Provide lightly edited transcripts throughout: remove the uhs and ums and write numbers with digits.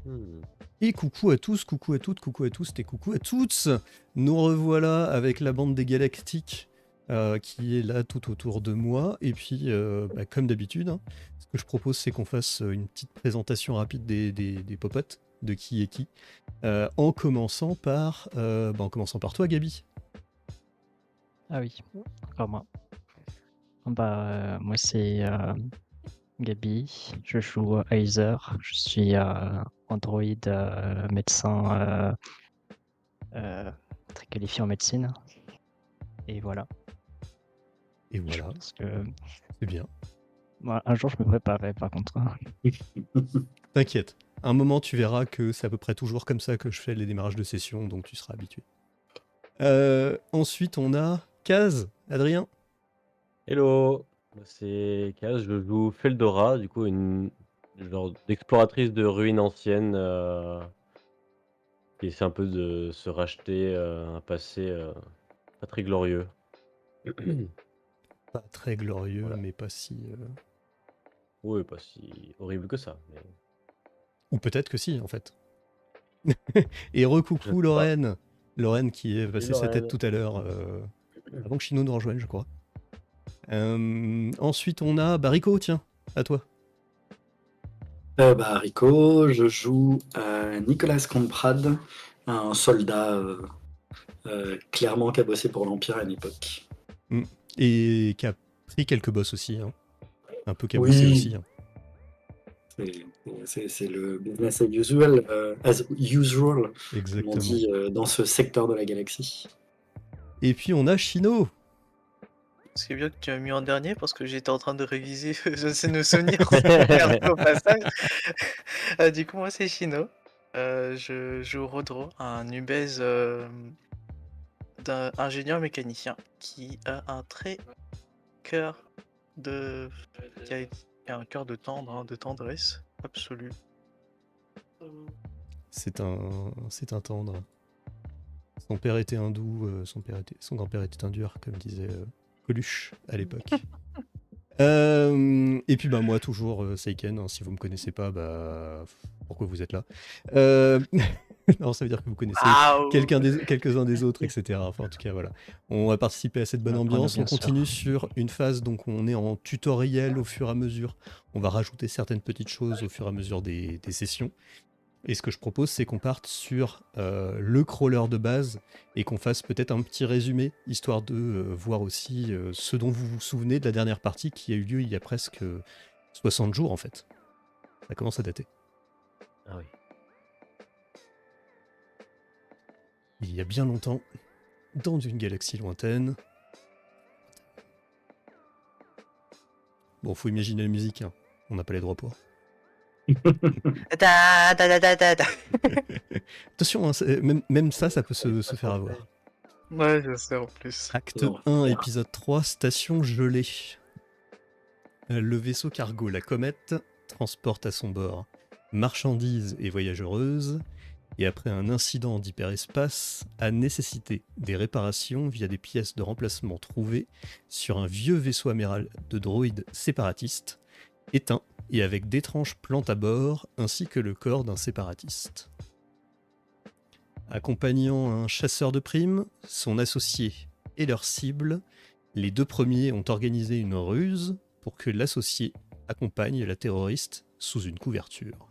Hmm. Et coucou à tous, coucou à toutes, coucou à tous et coucou à toutes. Nous revoilà avec la bande des Galactiques qui est là tout autour de moi. Et puis, comme d'habitude, hein, ce que je propose, c'est qu'on fasse une petite présentation rapide des popotes, de qui est qui, en commençant par toi, Gabi. Ah oui, encore moi. Moi c'est Gabi, je joue Heiser, je suis androïde médecin très qualifié en médecine. Et voilà. Et Je voilà, pense que c'est bien. moi, un jour je me préparais par contre. T'inquiète, à un moment tu verras que c'est à peu près toujours comme ça que je fais les démarrages de session, donc tu seras habitué. Ensuite, on a Kaz, Adrien. Hello, c'est Kaz, je joue Feldora, du coup une genre d'exploratrice de ruines anciennes qui essaie un peu de se racheter un passé pas très glorieux. Pas très glorieux, Voilà. mais pas si... Oui, pas si horrible que ça, mais Ou peut-être que si, en fait. Et je ne recoucou sais pas. Lorraine. Lorraine qui est Salut passée sa tête Lorraine. tout à l'heure, avant que Chino nous rejoigne, je crois. Ensuite, on a Rico, tiens, à toi. Rico, je joue Nicolas Comprade, un soldat clairement qui a bossé pour l'Empire à une époque. Et qui a pris quelques boss aussi, hein. Un peu cabossé Oui, aussi. Hein. c'est le business as usual, comme on Exactement. dit dans ce secteur de la galaxie. Et puis, on a Chino. C'est bien que tu m'as mis en dernier parce que j'étais en train de réviser, je sais nos souvenirs au passage. Du coup, moi c'est Shino. Je joue Rodro, un Ubez d'un ingénieur mécanicien qui a un très cœur de. Qui a un cœur de tendre, hein, de tendresse absolue. C'est un tendre. Son père était un doux, son grand-père était un dur, comme disait Coluche à l'époque. Et puis moi toujours Seiken, hein, si vous me connaissez pas, pourquoi vous êtes là Non, ça veut dire que vous connaissez quelques-uns des autres, etc. Enfin, en tout cas, voilà. On va participer à cette bonne ambiance. On continue sur une phase, donc on est en tutoriel au fur et à mesure. On va rajouter certaines petites choses au fur et à mesure des sessions. Et ce que je propose, c'est qu'on parte sur le crawler de base et qu'on fasse peut-être un petit résumé, histoire de voir aussi ce dont vous vous souvenez de la dernière partie qui a eu lieu il y a presque 60 jours en fait. Ça commence à dater. Ah oui. Il y a bien longtemps, dans une galaxie lointaine. Bon, faut imaginer la musique, hein. On n'a pas les droits pour. Attention, hein, même ça peut se faire avoir. Ouais, je sais en plus. Acte 1, épisode 3, station gelée. Le vaisseau cargo, la comète, transporte à son bord marchandises et voyageuses, et après un incident d'hyperespace, a nécessité des réparations via des pièces de remplacement trouvées sur un vieux vaisseau amiral de droïdes séparatistes, éteint et avec d'étranges plantes à bord, ainsi que le corps d'un séparatiste. Accompagnant un chasseur de primes, son associé et leur cible, les deux premiers ont organisé une ruse pour que l'associé accompagne la terroriste sous une couverture.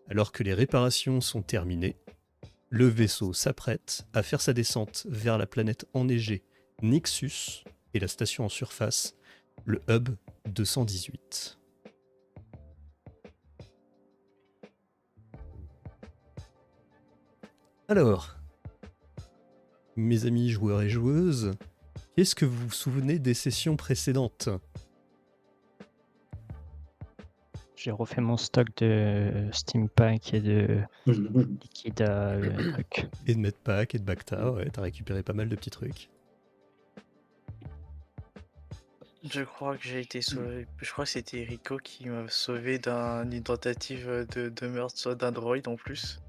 Alors que les réparations sont terminées, le vaisseau s'apprête à faire sa descente vers la planète enneigée Nexus et la station en surface, le Hub 218. Alors, mes amis joueurs et joueuses, qu'est-ce que vous vous souvenez des sessions précédentes ? J'ai refait mon stock de Steampack et de liquide truc. Et de Medpack et de Bacta, ouais, t'as récupéré pas mal de petits trucs. Je crois que j'ai été sauvé. Je crois que c'était Rico qui m'a sauvé d'une tentative de meurtre d'un droïde en plus.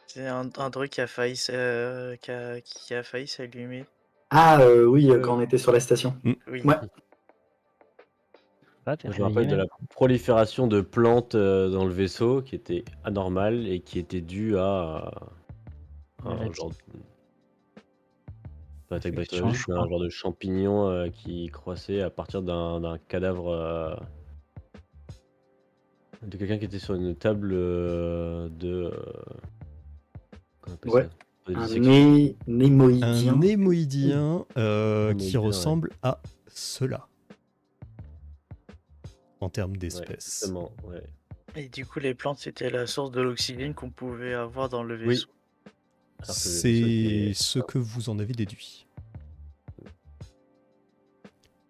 C'est un droïde qui a failli qui a failli s'allumer. Oui, quand on était sur la station. Oui. Ouais. pas Moi, je me rappelle de même. la prolifération de plantes dans le vaisseau qui était anormale et qui était due à un Maladie. genre pas attaque Infection, bactériologique, je mais un crois. genre de champignon qui croissait à partir d'un cadavre de quelqu'un qui était sur une table comment on appelle ça? Ouais, De un dissection. Un némoïdien. némoïdien qui Némoïdien, ouais. ressemble à cela en termes Ouais, d'espèces. justement, ouais. Et du coup, les plantes, c'était la source de l'oxygène qu'on pouvait avoir dans le Oui. vaisseau. Alors que le vaisseau C'est était ce que vous en avez déduit.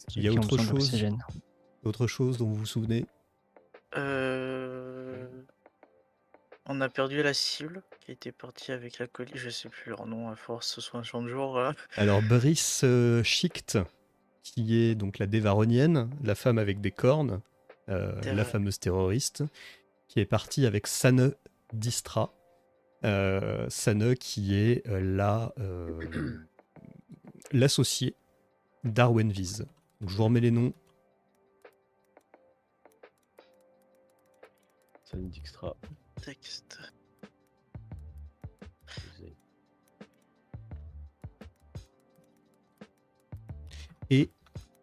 Ceux Il y a qui ont autre besoin chose, d'oxygène. dont vous vous souvenez? Euh, On a perdu la cible qui était partie avec la colis, je sais plus leur nom à force, ce soit un champ de jour. Alors Brice Schicht, qui est donc la Dévaronienne, la femme avec des cornes, la fameuse terroriste, qui est partie avec Sane Distra. Sane qui est l'associé d'Arwen Viz. Donc, je vous remets les noms. ça me dit extra. Texte. Et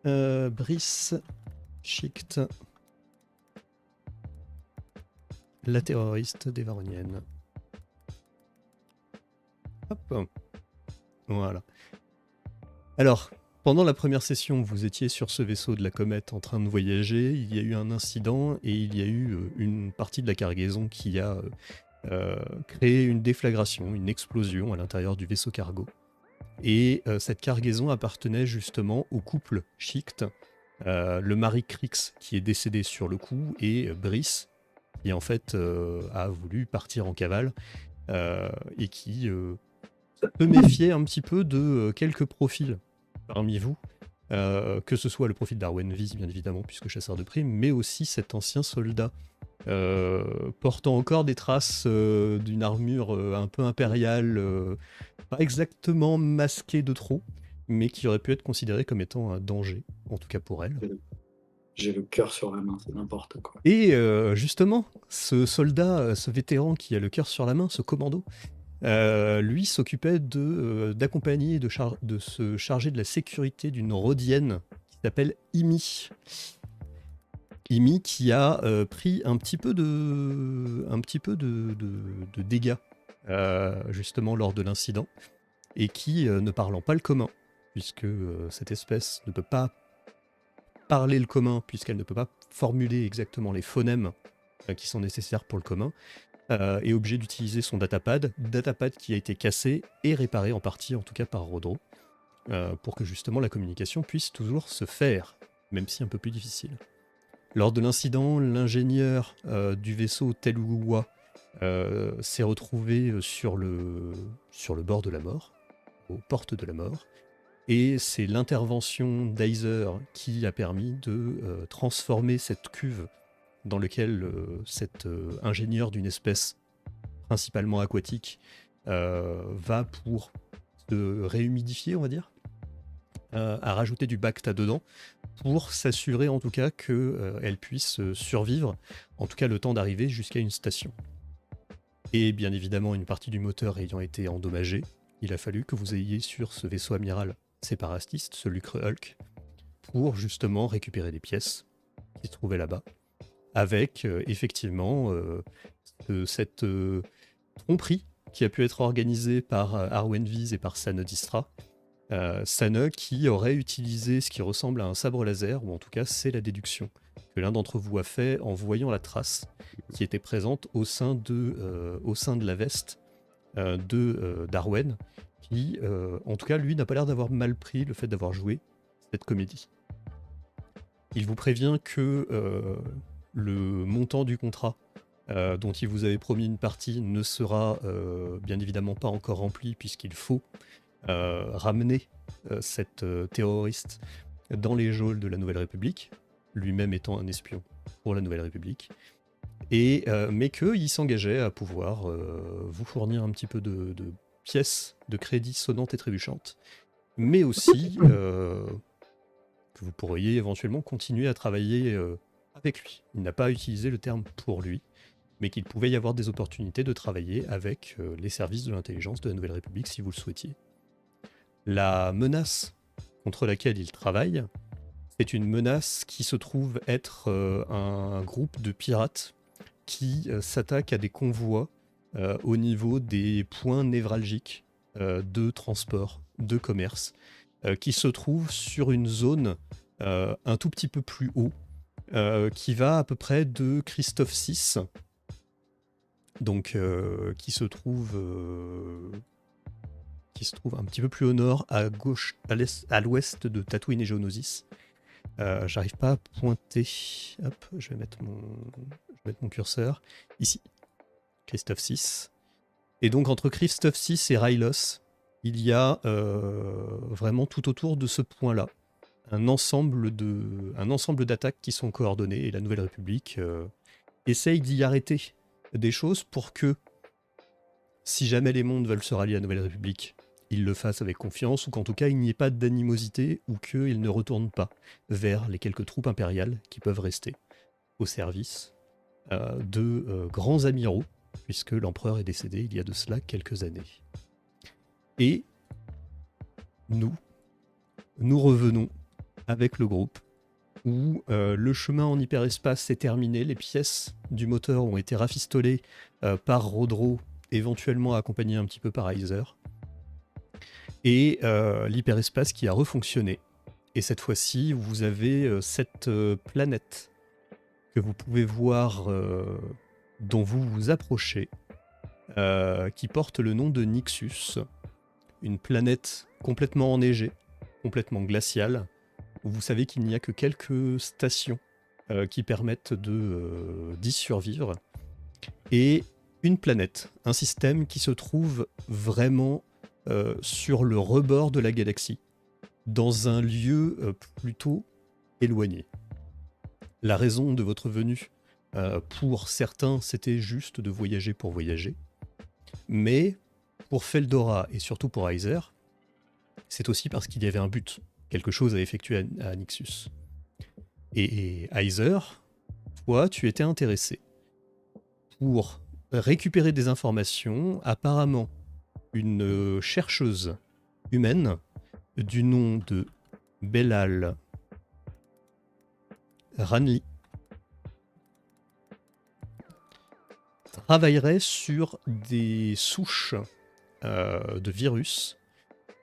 Brice Schicht, la terroriste dévaronienne. Hop. Voilà. Alors, pendant la première session, vous étiez sur ce vaisseau de la comète en train de voyager, il y a eu un incident et il y a eu une partie de la cargaison qui a créé une déflagration, une explosion à l'intérieur du vaisseau cargo. Et cette cargaison appartenait justement au couple Schicht, le mari Krix qui est décédé sur le coup et Brice qui en fait a voulu partir en cavale et qui se méfiait un petit peu de quelques profils parmi vous, que ce soit le profil d'Arwen Viz bien évidemment puisque chasseur de primes, mais aussi cet ancien soldat portant encore des traces d'une armure un peu impériale, pas exactement masquée de trop, mais qui aurait pu être considérée comme étant un danger, en tout cas pour elle. J'ai le cœur sur la main, c'est n'importe quoi. Et justement, ce soldat, ce vétéran qui a le cœur sur la main, ce commando, lui s'occupait d'accompagner et de se charger de la sécurité d'une rhodienne qui s'appelle Imi. Imi qui a pris un petit peu de dégâts justement lors de l'incident et qui, ne parlant pas le commun, puisque cette espèce ne peut pas parler le commun, puisqu'elle ne peut pas formuler exactement les phonèmes qui sont nécessaires pour le commun, est obligé d'utiliser son datapad qui a été cassé et réparé en partie, en tout cas par Rodro, pour que justement la communication puisse toujours se faire, même si un peu plus difficile. Lors de l'incident, l'ingénieur du vaisseau Teluwa s'est retrouvé sur le bord de la mort, aux portes de la mort, et c'est l'intervention d'Aizer qui a permis de transformer cette cuve dans laquelle cet ingénieur d'une espèce principalement aquatique va pour se réhumidifier, on va dire, à rajouter du Bacta dedans pour s'assurer en tout cas qu'elle puisse survivre, en tout cas le temps d'arriver jusqu'à une station. Et bien évidemment, une partie du moteur ayant été endommagée, il a fallu que vous ayez sur ce vaisseau amiral séparatiste, ce Lucre Hulk, pour justement récupérer des pièces qui se trouvaient là-bas, avec effectivement cette tromperie qui a pu être organisée par Arwen Viz et par Sane Distra. Sane qui aurait utilisé ce qui ressemble à un sabre laser, ou en tout cas c'est la déduction que l'un d'entre vous a fait en voyant la trace qui était présente au sein de la veste d'Arwen, qui en tout cas lui n'a pas l'air d'avoir mal pris le fait d'avoir joué cette comédie. Il vous prévient que le montant du contrat dont il vous avait promis une partie ne sera bien évidemment pas encore rempli puisqu'il faut ramener cette terroriste dans les geôles de la Nouvelle République, lui-même étant un espion pour la Nouvelle République, et, mais qu'il s'engageait à pouvoir vous fournir un petit peu de pièces de crédit sonnantes et trébuchantes, mais aussi que que vous pourriez éventuellement continuer à travailler avec lui. Il n'a pas utilisé le terme pour lui, mais qu'il pouvait y avoir des opportunités de travailler avec les services de l'intelligence de la Nouvelle République si vous le souhaitiez. La menace contre laquelle il travaille, c'est une menace qui se trouve être un groupe de pirates qui s'attaque à des convois au niveau des points névralgiques de transport, de commerce, qui se trouvent sur une zone un tout petit peu plus haut, qui va à peu près de Christophe 6, donc qui se trouve un petit peu plus au nord, à gauche, à l'ouest de Tatooine et Geonosis. J'arrive pas à pointer. Hop, je vais mettre mon curseur ici. Christophe 6. Et donc entre Christophe 6 et Rylos, il y a vraiment tout autour de ce point-là un ensemble d'attaques qui sont coordonnées, et la Nouvelle République essaye d'y arrêter des choses pour que, si jamais les mondes veulent se rallier à la Nouvelle République, ils le fassent avec confiance, ou qu'en tout cas il n'y ait pas d'animosité, ou qu'ils ne retournent pas vers les quelques troupes impériales qui peuvent rester au service de grands amiraux, puisque l'empereur est décédé il y a de cela quelques années. Et nous revenons avec le groupe, où le chemin en hyperespace est terminé, les pièces du moteur ont été rafistolées par Rodro, éventuellement accompagné un petit peu par Heiser, et l'hyperespace qui a refonctionné. Et cette fois-ci, vous avez cette planète que vous pouvez voir, dont vous vous approchez, qui porte le nom de Nixus, une planète complètement enneigée, complètement glaciale, où vous savez qu'il n'y a que quelques stations qui permettent d'y survivre, et une planète, un système qui se trouve vraiment sur le rebord de la galaxie, dans un lieu plutôt éloigné. La raison de votre venue, pour certains, c'était juste de voyager pour voyager, mais pour Feldora et surtout pour Heiser, c'est aussi parce qu'il y avait un but, quelque chose à effectuer à Nixus. Et Heiser, toi, tu étais intéressé pour récupérer des informations. Apparemment, une chercheuse humaine du nom de Belal Ranli travaillerait sur des souches de virus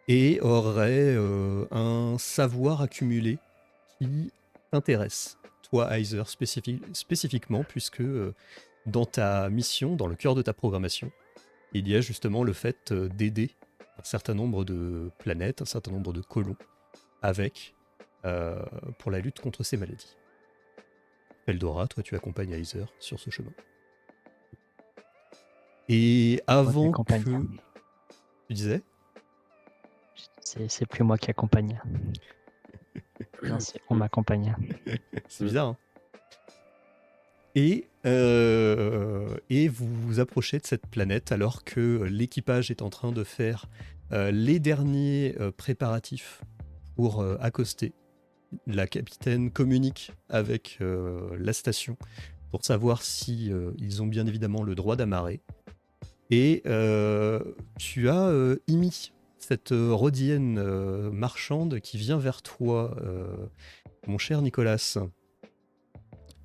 et aurait un savoir accumulé qui t'intéresse, toi Heiser spécifiquement, puisque dans ta mission, dans le cœur de ta programmation, il y a justement le fait d'aider un certain nombre de planètes, un certain nombre de colons, pour la lutte contre ces maladies. Feldora, toi tu accompagnes Heiser sur ce chemin. Et avant que... Tu disais ? C'est plus moi qui accompagne. Non, on m'accompagne. C'est bizarre, hein. Et vous vous approchez de cette planète alors que l'équipage est en train de faire les derniers préparatifs pour accoster. La capitaine communique avec la station pour savoir si ils ont bien évidemment le droit d'amarrer. Et tu as Imi, cette rhodienne marchande qui vient vers toi, mon cher Nicolas.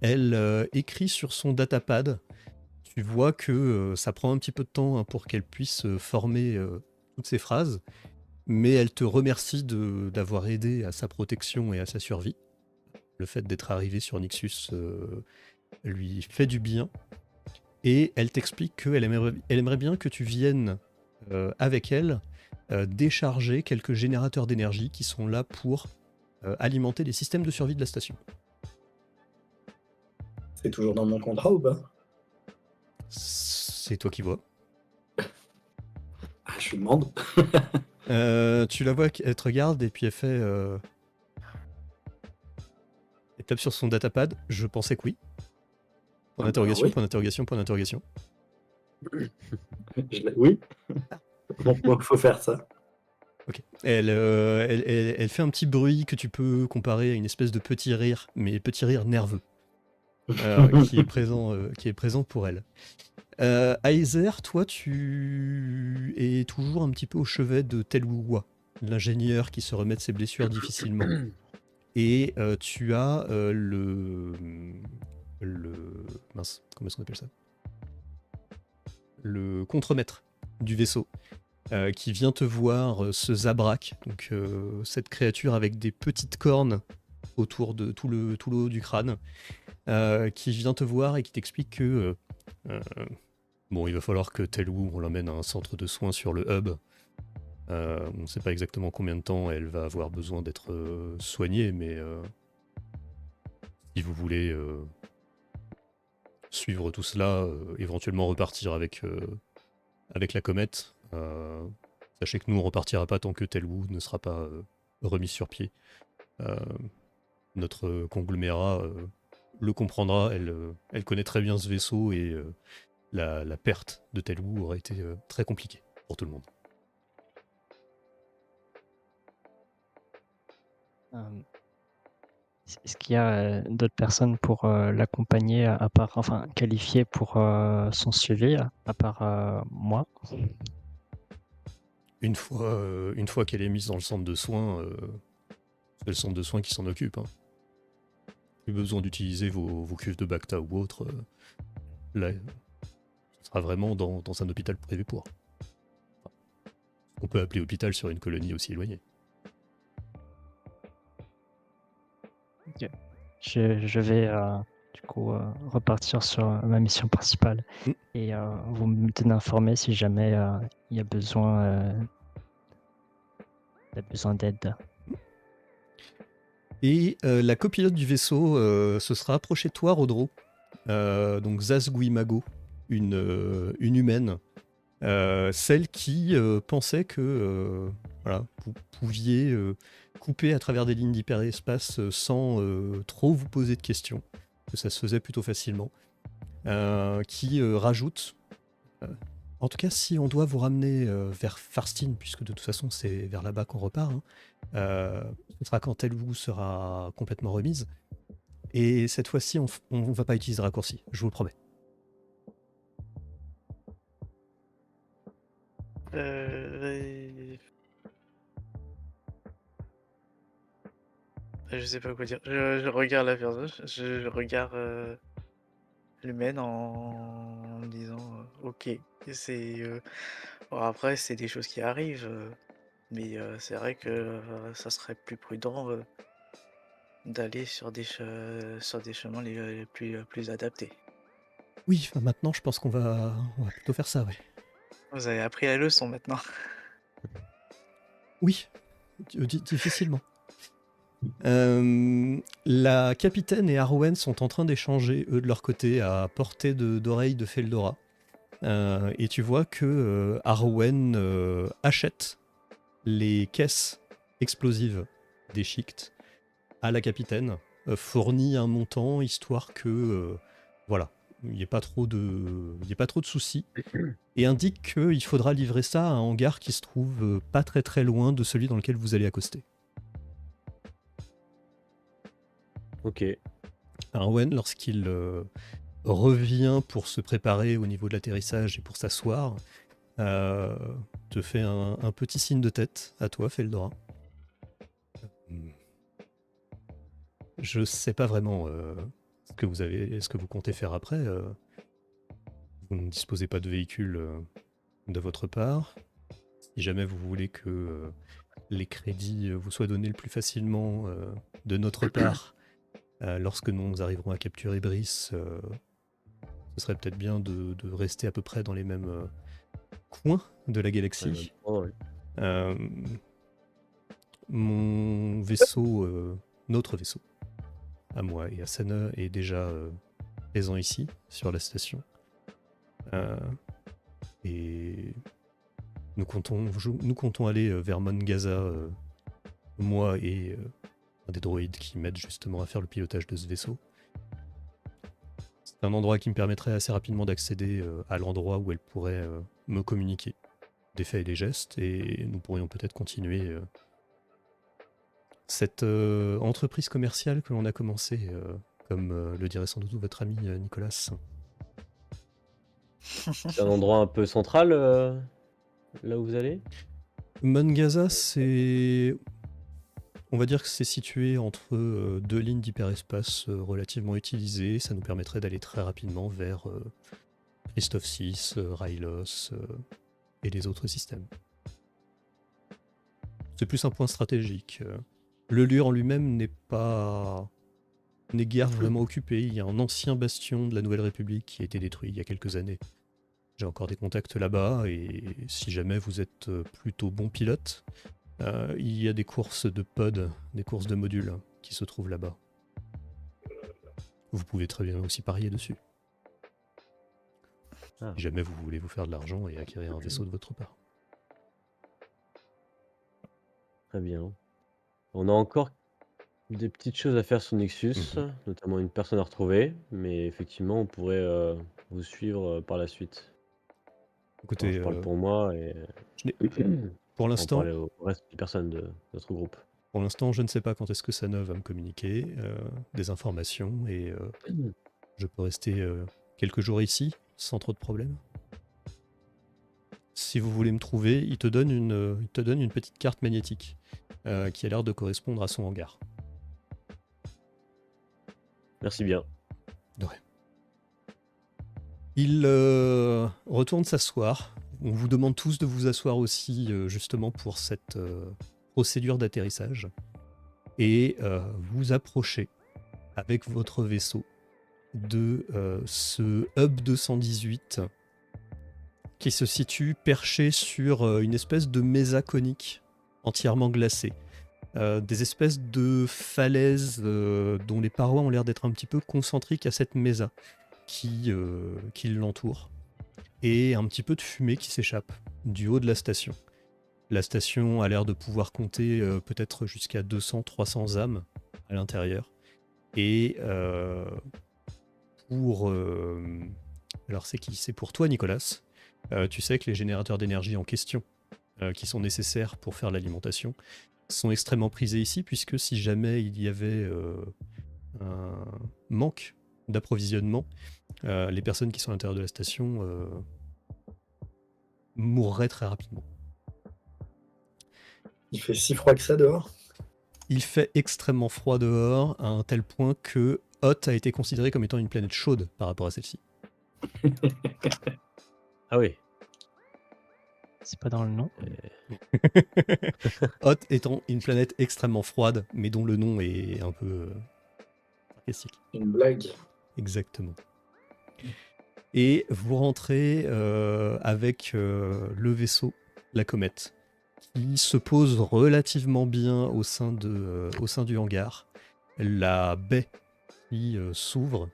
Elle écrit sur son datapad. Tu vois que ça prend un petit peu de temps pour qu'elle puisse former toutes ces phrases, mais elle te remercie d'avoir aidé à sa protection et à sa survie. Le fait d'être arrivé sur Nixus lui fait du bien. Et elle t'explique qu'elle aimerait bien que tu viennes avec elle décharger quelques générateurs d'énergie qui sont là pour alimenter les systèmes de survie de la station. C'est toujours dans mon contrat ou pas? C'est toi qui vois. Ah, je lui demande. Tu la vois, elle te regarde et puis elle fait... Elle tape sur son datapad. Je pensais que oui. Point d'interrogation, oui. point d'interrogation, point d'interrogation. Oui. Bon, faut faire ça. Ok. Elle fait un petit bruit que tu peux comparer à une espèce de petit rire, mais petit rire nerveux, qui est présent pour elle. Aizer, toi, tu es toujours un petit peu au chevet de Telwuwa, l'ingénieur qui se remet de ses blessures difficilement. Et tu as mince, comment est-ce qu'on appelle ça? Le contremaître du vaisseau, qui vient te voir, ce Zabrak, donc cette créature avec des petites cornes autour de tout le haut du crâne, qui vient te voir et qui t'explique que bon, il va falloir que Telwu, on l'emmène à un centre de soins sur le hub. On ne sait pas exactement combien de temps elle va avoir besoin d'être soignée, mais si vous voulez suivre tout cela, éventuellement repartir avec la comète, sachez que nous, on repartira pas tant que Telwu ne sera pas remis sur pied. Notre conglomérat le comprendra, elle connaît très bien ce vaisseau et la perte de Telwu aurait été très compliquée pour tout le monde. Est-ce qu'il y a d'autres personnes pour l'accompagner, à part, enfin, qualifiées pour son suivi, à part moi? Une fois qu'elle est mise dans le centre de soins, c'est le centre de soins qui s'en occupe. Hein. Plus besoin d'utiliser vos cuves de Bacta ou autre. Là, ce sera vraiment dans un hôpital privé pour. Enfin, on peut appeler hôpital sur une colonie aussi éloignée. Ok. Je vais du coup repartir sur ma mission principale et vous me tenez informé si jamais il y a besoin d'aide. Et la copilote du vaisseau se sera approchée de toi, Rodro. Donc Zazguimago, une humaine. Celle qui pensait que voilà, vous pouviez couper à travers des lignes d'hyperespace sans trop vous poser de questions, que ça se faisait plutôt facilement, qui rajoute, en tout cas si on doit vous ramener vers Farstin, puisque de toute façon c'est vers là-bas qu'on repart, hein, ce sera quand elle vous sera complètement remise, et cette fois-ci on ne va pas utiliser de raccourci, je vous le promets. Je sais pas quoi dire. Je regarde la personne, je regarde l'humaine en me disant ok. C'est bon, après c'est des choses qui arrivent, mais c'est vrai que ça serait plus prudent d'aller sur des chemins les plus adaptés. Oui, enfin, maintenant je pense qu'on va plutôt faire ça, ouais. Vous avez appris la leçon maintenant. Oui, difficilement. La capitaine et Arwen sont en train d'échanger, eux de leur côté, à portée d'oreille de Feldora. Et tu vois que Arwen achète les caisses explosives des Schicht à la capitaine, fournit un montant histoire que voilà, il n'y ait pas trop de soucis, et indique qu'il faudra livrer ça à un hangar qui se trouve pas très très loin de celui dans lequel vous allez accoster. Ok. Arwen, lorsqu'il revient pour se préparer au niveau de l'atterrissage et pour s'asseoir, te fait un petit signe de tête à toi, Feldora. Je sais pas vraiment ce que vous comptez faire après. Vous ne disposez pas de véhicule de votre part. Si jamais vous voulez que les crédits vous soient donnés le plus facilement de notre part, lorsque nous arriverons à capturer Brice, ce serait peut-être bien de rester à peu près dans les mêmes coins de la galaxie. Ouais. Mon vaisseau, notre vaisseau, à moi et à Sana, est déjà présent ici, sur la station. Et nous comptons aller vers Mon Gaza, moi et un des droïdes qui m'aide justement à faire le pilotage de ce vaisseau. C'est un endroit qui me permettrait assez rapidement d'accéder à l'endroit où elle pourrait me communiquer des faits et des gestes, et nous pourrions peut-être continuer cette entreprise commerciale que l'on a commencée, comme le dirait sans doute votre ami Nicolas. C'est un endroit un peu central, là où vous allez? Mangasa, c'est... On va dire que c'est situé entre deux lignes d'hyperespace relativement utilisées. Ça nous permettrait d'aller très rapidement vers Christophe 6, Rylos et les autres systèmes. C'est plus un point stratégique. Le lieu en lui-même n'est guère vraiment occupé. Il y a un ancien bastion de la Nouvelle République qui a été détruit il y a quelques années. J'ai encore des contacts là-bas, et si jamais vous êtes plutôt bon pilote, il y a des courses de pods, des courses de modules qui se trouvent là-bas. Vous pouvez très bien aussi parier dessus. Ah. Si jamais vous voulez vous faire de l'argent et acquérir un vaisseau de votre part. Très bien. On a encore des petites choses à faire sur Nexus, notamment une personne à retrouver, mais effectivement, on pourrait vous suivre par la suite. Enfin, Écoutez, je parle pour moi et pour on l'instant, parler au reste des personnes de notre groupe. pour l'instant, je ne sais pas quand est-ce que Sanov va me communiquer des informations, et je peux rester quelques jours ici sans trop de problèmes. Si vous voulez me trouver, il te donne une petite carte magnétique qui a l'air de correspondre à son hangar. Merci bien. De rien. Il retourne s'asseoir. On vous demande tous de vous asseoir aussi, justement pour cette procédure d'atterrissage. Et vous approchez avec votre vaisseau de ce Hub 218 qui se situe perché sur une espèce de mesa conique entièrement glacée. Des espèces de falaises dont les parois ont l'air d'être un petit peu concentriques à cette mesa qui l'entoure. Et un petit peu de fumée qui s'échappe du haut de la station. La station a l'air de pouvoir compter peut-être jusqu'à 200-300 âmes à l'intérieur. Et alors c'est pour toi, Nicolas. Tu sais que les générateurs d'énergie en question, qui sont nécessaires pour faire l'alimentation, sont extrêmement prisés ici, puisque si jamais il y avait un manque d'approvisionnement, les personnes qui sont à l'intérieur de la station mourraient très rapidement. Il fait si froid que ça dehors? Il fait extrêmement froid dehors, à un tel point que Hoth a été considérée comme étant une planète chaude par rapport à celle-ci. Ah oui. C'est pas dans le nom. Hoth étant une planète extrêmement froide, mais dont le nom est un peu sarcastique. Une blague. Exactement. Et vous rentrez avec le vaisseau, la comète, qui se pose relativement bien au sein du hangar. La baie qui s'ouvre,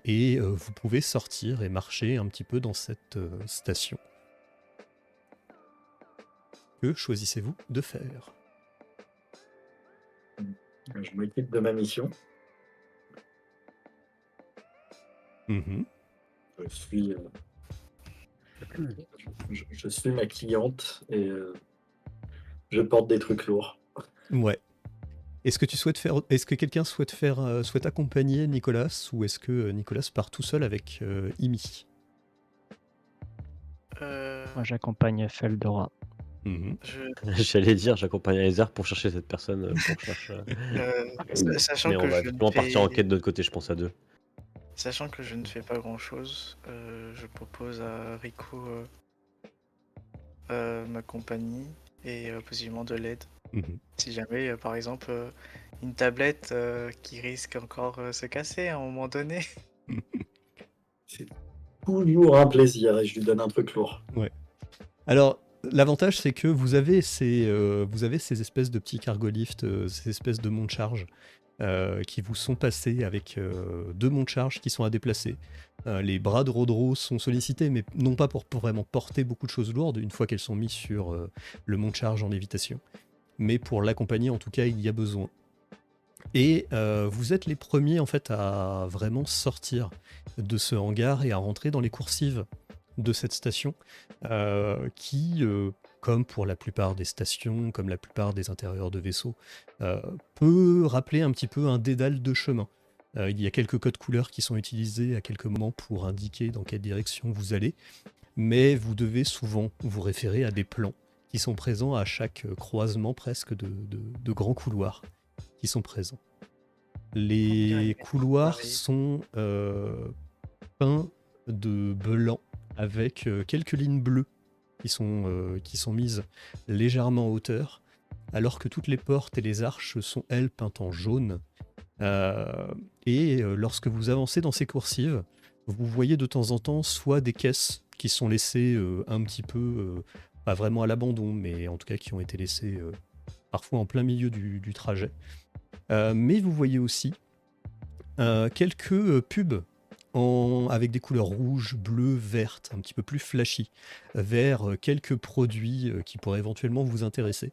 et vous pouvez sortir et marcher un petit peu dans cette station. Que choisissez-vous de faire ? Je m'occupe de ma mission. Je suis ma cliente et je porte des trucs lourds. Ouais. Est-ce que quelqu'un souhaite accompagner Nicolas, ou est-ce que Nicolas part tout seul avec Imi ? Moi, j'accompagne Feldora. J'allais dire, j'accompagne Aether pour chercher cette personne qu'on cherche. Sachant Mais que on va je ne justement partir en fais... quête de notre côté, je pense à deux. Sachant que je ne fais pas grand-chose, je propose à Rico ma compagnie et possiblement de l'aide. Si jamais, par exemple, une tablette qui risque encore se casser à un moment donné. C'est toujours un plaisir et je lui donne un truc lourd. Ouais. Alors, l'avantage, c'est que vous avez ces espèces de petits cargo-lifts, ces espèces de monts de charge qui vous sont passés avec 2 monts de charge qui sont à déplacer. Les bras de Rodro sont sollicités, mais non pas pour vraiment porter beaucoup de choses lourdes, une fois qu'elles sont mises sur le mont de charge en lévitation. Mais pour l'accompagner, en tout cas, il y a besoin. Et vous êtes les premiers, en fait, à vraiment sortir de ce hangar et à rentrer dans les coursives de cette station, qui, comme pour la plupart des stations, comme la plupart des intérieurs de vaisseaux, peut rappeler un petit peu un dédale de chemin. Il y a quelques codes couleurs qui sont utilisés à quelques moments pour indiquer dans quelle direction vous allez, mais vous devez souvent vous référer à des plans qui sont présents à chaque croisement presque de grands couloirs qui sont présents. Les couloirs sont peints de blanc avec quelques lignes bleues qui sont mises légèrement en hauteur, alors que toutes les portes et les arches sont, elles, peintes en jaune. Lorsque vous avancez dans ces coursives, vous voyez de temps en temps soit des caisses qui sont laissées un petit peu, pas vraiment à l'abandon, mais en tout cas qui ont été laissées parfois en plein milieu du trajet. Mais vous voyez aussi quelques pubs avec des couleurs rouges, bleues, vertes, un petit peu plus flashy, vers quelques produits qui pourraient éventuellement vous intéresser,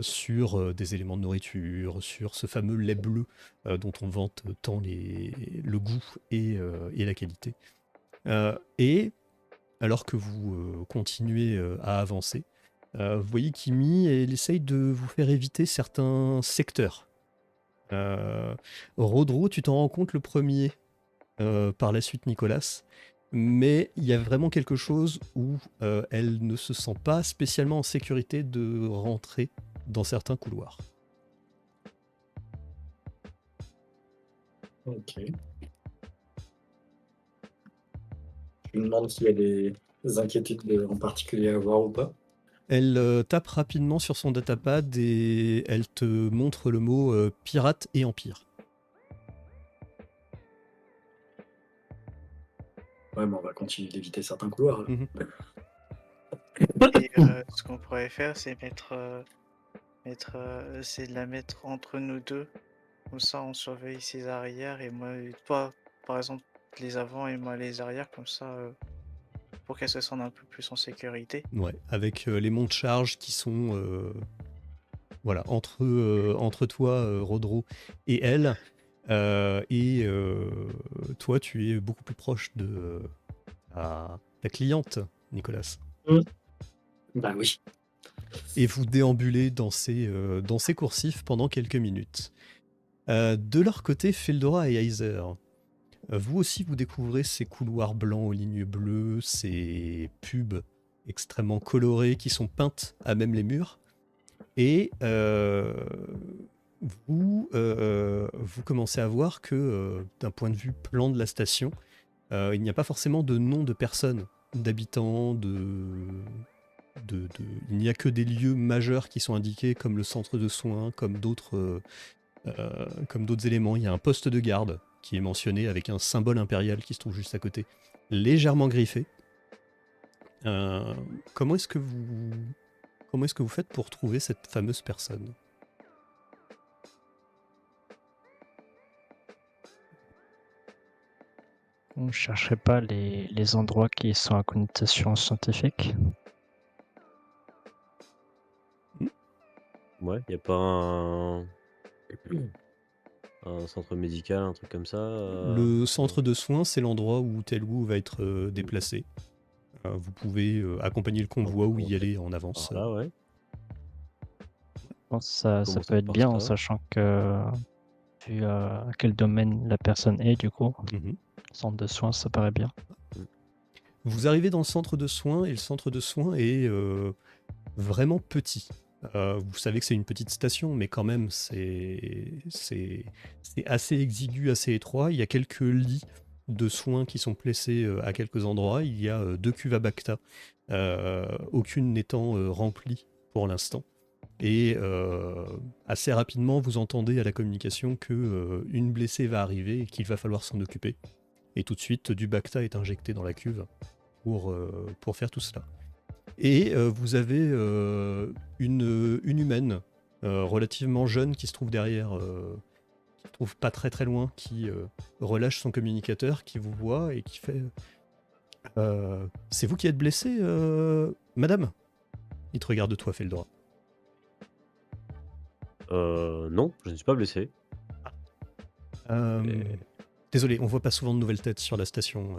sur des éléments de nourriture, sur ce fameux lait bleu dont on vante tant le goût et la qualité. Et alors que vous continuez à avancer, vous voyez qu'Imi, elle essaye de vous faire éviter certains secteurs. Rodro, tu t'en rends compte le premier, par la suite Nicolas, mais il y a vraiment quelque chose où elle ne se sent pas spécialement en sécurité de rentrer dans certains couloirs. Ok. Je me demande s'il y a des inquiétudes en particulier à avoir ou pas. Elle tape rapidement sur son datapad et elle te montre le mot pirate et empire. Ouais, mais on va continuer d'éviter certains couloirs. Mhm. Et ce qu'on pourrait faire, c'est c'est de la mettre entre nous deux. Comme ça, on surveille ses arrières et toi, par exemple, les avant et moi les arrières, comme ça, pour qu'elle se sente un peu plus en sécurité. Ouais, avec les monts de charge qui sont voilà, entre toi, Rodro, et elle. Toi, tu es beaucoup plus proche de ta cliente, Nicolas. Bah oui. Et vous déambulez dans ces coursifs pendant quelques minutes. De leur côté, Feldora et Heiser, vous aussi, vous découvrez ces couloirs blancs aux lignes bleues, ces pubs extrêmement colorées qui sont peintes à même les murs. Et vous commencez à voir que, d'un point de vue plan de la station, il n'y a pas forcément de nom de personnes, d'habitants, il n'y a que des lieux majeurs qui sont indiqués, comme le centre de soins, comme d'autres éléments. Il y a un poste de garde qui est mentionné avec un symbole impérial qui se trouve juste à côté, légèrement griffé. Comment est-ce que vous faites pour trouver cette fameuse personne ? On ne chercherait pas les endroits qui sont à connotation scientifique. Ouais, y a pas un centre médical, un truc comme ça Le centre de soins, c'est l'endroit où Telgu va être déplacé. Vous pouvez accompagner le convoi ou y aller en avance. Ah ouais. Je pense que ça Commencer peut être par bien en ça. sachant que, vu à quel domaine la personne est, du coup, Mhm. centre de soins, ça paraît bien. Vous arrivez dans le centre de soins et le centre de soins est vraiment petit. Vous savez que c'est une petite station, mais quand même, c'est assez exigu, assez étroit. Il y a quelques lits de soins qui sont placés à quelques endroits. Il y a 2 cuves à Bacta, aucune n'étant remplie pour l'instant. Et assez rapidement, vous entendez à la communication que une blessée va arriver et qu'il va falloir s'en occuper. Et tout de suite, du Bacta est injecté dans la cuve pour faire tout cela. Et vous avez une humaine relativement jeune qui se trouve derrière, qui se trouve pas très très loin, qui relâche son communicateur, qui vous voit et qui fait c'est vous qui êtes blessée, madame ? Il te regarde de toi, Feldora. Non, je ne suis pas blessé. Désolé, on voit pas souvent de nouvelles têtes sur la station.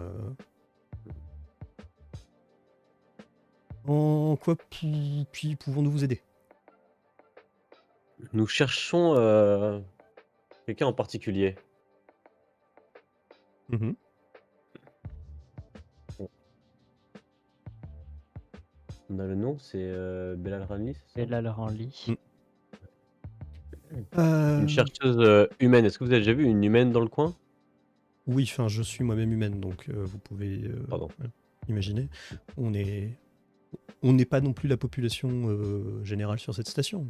En quoi puis pouvons-nous vous aider? Nous cherchons, quelqu'un en particulier. Mmh. On a le nom, c'est, Bellal Rani, c'est Et ça? là, leur en lit. Mmh. Une chercheuse, humaine. Est-ce que vous avez déjà vu une humaine dans le coin? Oui, enfin, je suis moi-même humaine, donc vous pouvez, Pardon. voilà, imaginer. On est on n'est pas non plus la population, générale sur cette station,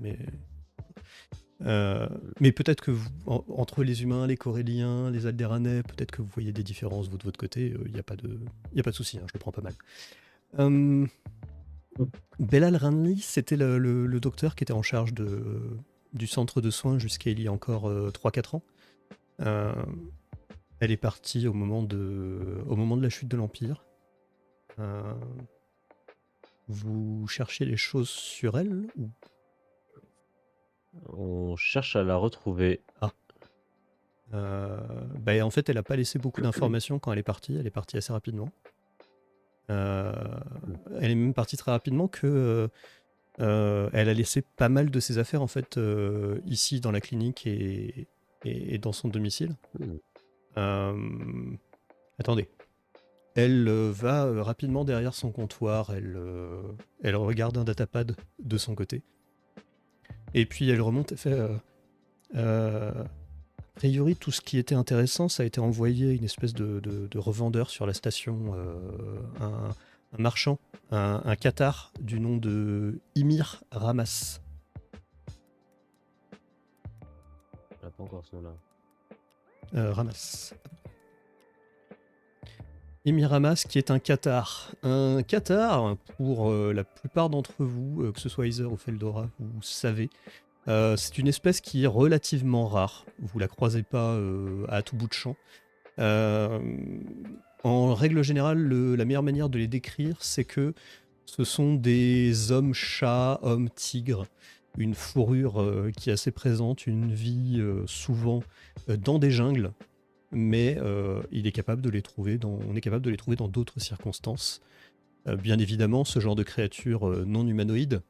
mais peut-être que entre les humains, les Coréliens, les Aldéranais, peut-être que vous voyez des différences, vous, de votre côté, il n'y a pas de souci, hein, je le prends pas mal. Bellal Ranli, c'était le docteur qui était en charge du centre de soins jusqu'à il y a encore 3-4 ans. Elle est partie au moment de la chute de l'Empire. Vous cherchez les choses sur elle ou... On cherche à la retrouver. En fait, elle n'a pas laissé beaucoup d'informations quand elle est partie. Elle est partie assez rapidement. Elle est même partie très rapidement que elle a laissé pas mal de ses affaires en fait ici dans la clinique et dans son domicile. Attendez. Elle va rapidement derrière son comptoir. Elle regarde un datapad de son côté. Et puis elle remonte et fait... a priori, tout ce qui était intéressant, ça a été envoyé à une espèce de revendeur sur la station, un marchand, un Qatar du nom de Imir Ramas. On n'a pas encore ce nom-là. Ramas. Imir Ramas, qui est un Qatar. Un Qatar, pour la plupart d'entre vous, que ce soit Heiser ou Feldora, vous savez, c'est une espèce qui est relativement rare. Vous la croisez pas à tout bout de champ. En règle générale, la meilleure manière de les décrire, c'est que ce sont des hommes-chats, hommes-tigres, une fourrure qui est assez présente, une vie souvent dans des jungles, mais on est capable de les trouver dans d'autres circonstances. Bien évidemment, ce genre de créatures non humanoïdes,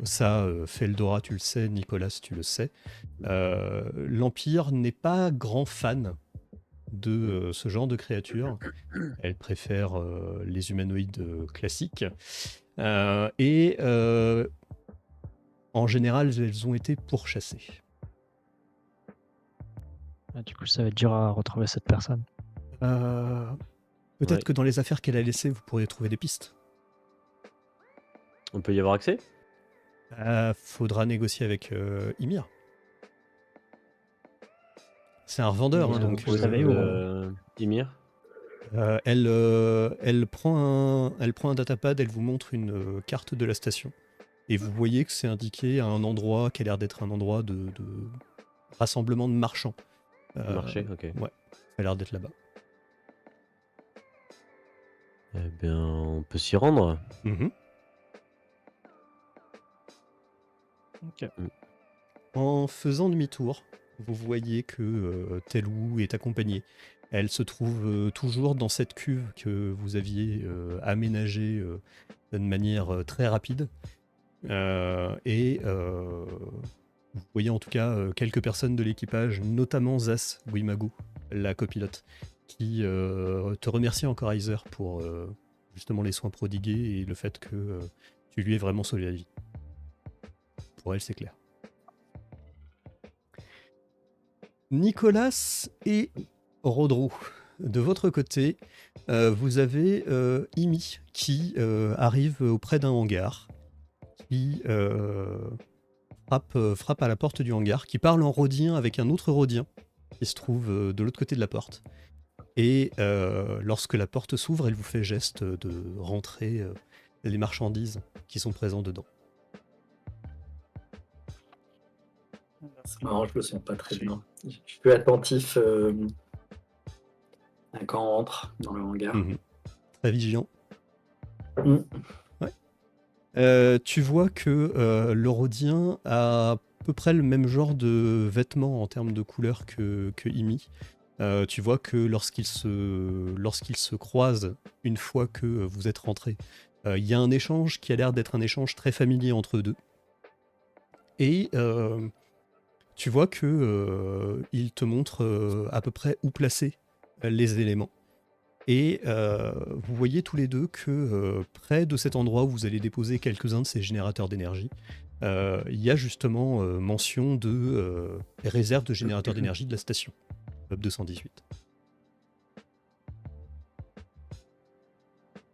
ça, Feldora, tu le sais, Nicolas, tu le sais. L'Empire n'est pas grand fan de ce genre de créatures. Elle préfère les humanoïdes classiques. Et en général, elles ont été pourchassées. Du coup, ça va être dur à retrouver cette personne. Peut-être Ouais. que dans les affaires qu'elle a laissées, vous pourriez trouver des pistes. On peut y avoir accès? Faudra négocier avec Ymir. C'est un revendeur, hein, donc... Vous savez où Ymir? Elle prend un datapad, elle vous montre une carte de la station. Et vous voyez que c'est indiqué à un endroit qui a l'air d'être un endroit de rassemblement de marchands. Marché, ok. Ouais, ça a l'air d'être là-bas. Eh bien, on peut s'y rendre. Mhm. Ok. En faisant demi-tour, vous voyez que Telou est accompagnée. Elle se trouve toujours dans cette cuve que vous aviez aménagée de manière très rapide. Vous voyez en tout cas quelques personnes de l'équipage, notamment Zas Wimago, la copilote, qui te remercie encore, Heiser, pour justement les soins prodigués et le fait que tu lui aies vraiment sauvé la vie. Pour elle, c'est clair. Nicolas et Rodro, de votre côté, vous avez Imi qui arrive auprès d'un hangar, qui frappe à la porte du hangar, qui parle en rhodien avec un autre rhodien qui se trouve de l'autre côté de la porte. Et lorsque la porte s'ouvre, elle vous fait geste de rentrer les marchandises qui sont présentes dedans. C'est marrant, je me sens pas très bien. Je suis attentif quand on entre dans le hangar. Très vigilant. Mm. Ouais. Tu vois que le rhodien a à peu près le même genre de vêtements en termes de couleur que Imi. Tu vois que lorsqu'ils se croisent une fois que vous êtes rentrés, Il y a un échange qui a l'air d'être un échange très familier entre eux deux. Et tu vois que il te montre à peu près où placer les éléments. Et vous voyez tous les deux que près de cet endroit où vous allez déposer quelques-uns de ces générateurs d'énergie, il y a justement mention de réserve de générateurs d'énergie de la station, Hub 218.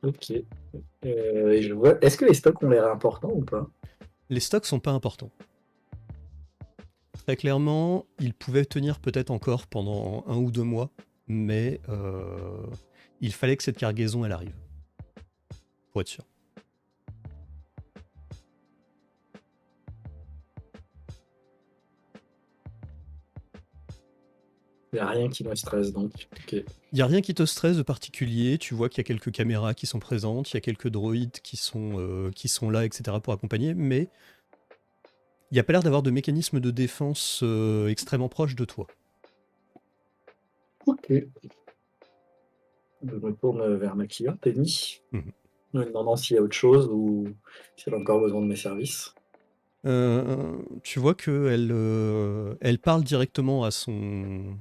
Ok. Et je vois. Est-ce que les stocks ont l'air importants ou pas? Les stocks sont pas importants. Très clairement, ils pouvaient tenir peut-être encore pendant 1 ou 2 mois, mais il fallait que cette cargaison elle arrive, pour être sûr. Il n'y a rien qui me stresse donc. Ok. Il n'y a rien qui te stresse de particulier, tu vois qu'il y a quelques caméras qui sont présentes, il y a quelques droïdes qui sont là, etc. pour accompagner, mais il n'y a pas l'air d'avoir de mécanisme de défense extrêmement proche de toi. Ok. Je me tourne vers ma cliente, Penny. Mhm. En me demandant s'il y a autre chose ou si elle a encore besoin de mes services. Tu vois qu'elle elle parle directement à son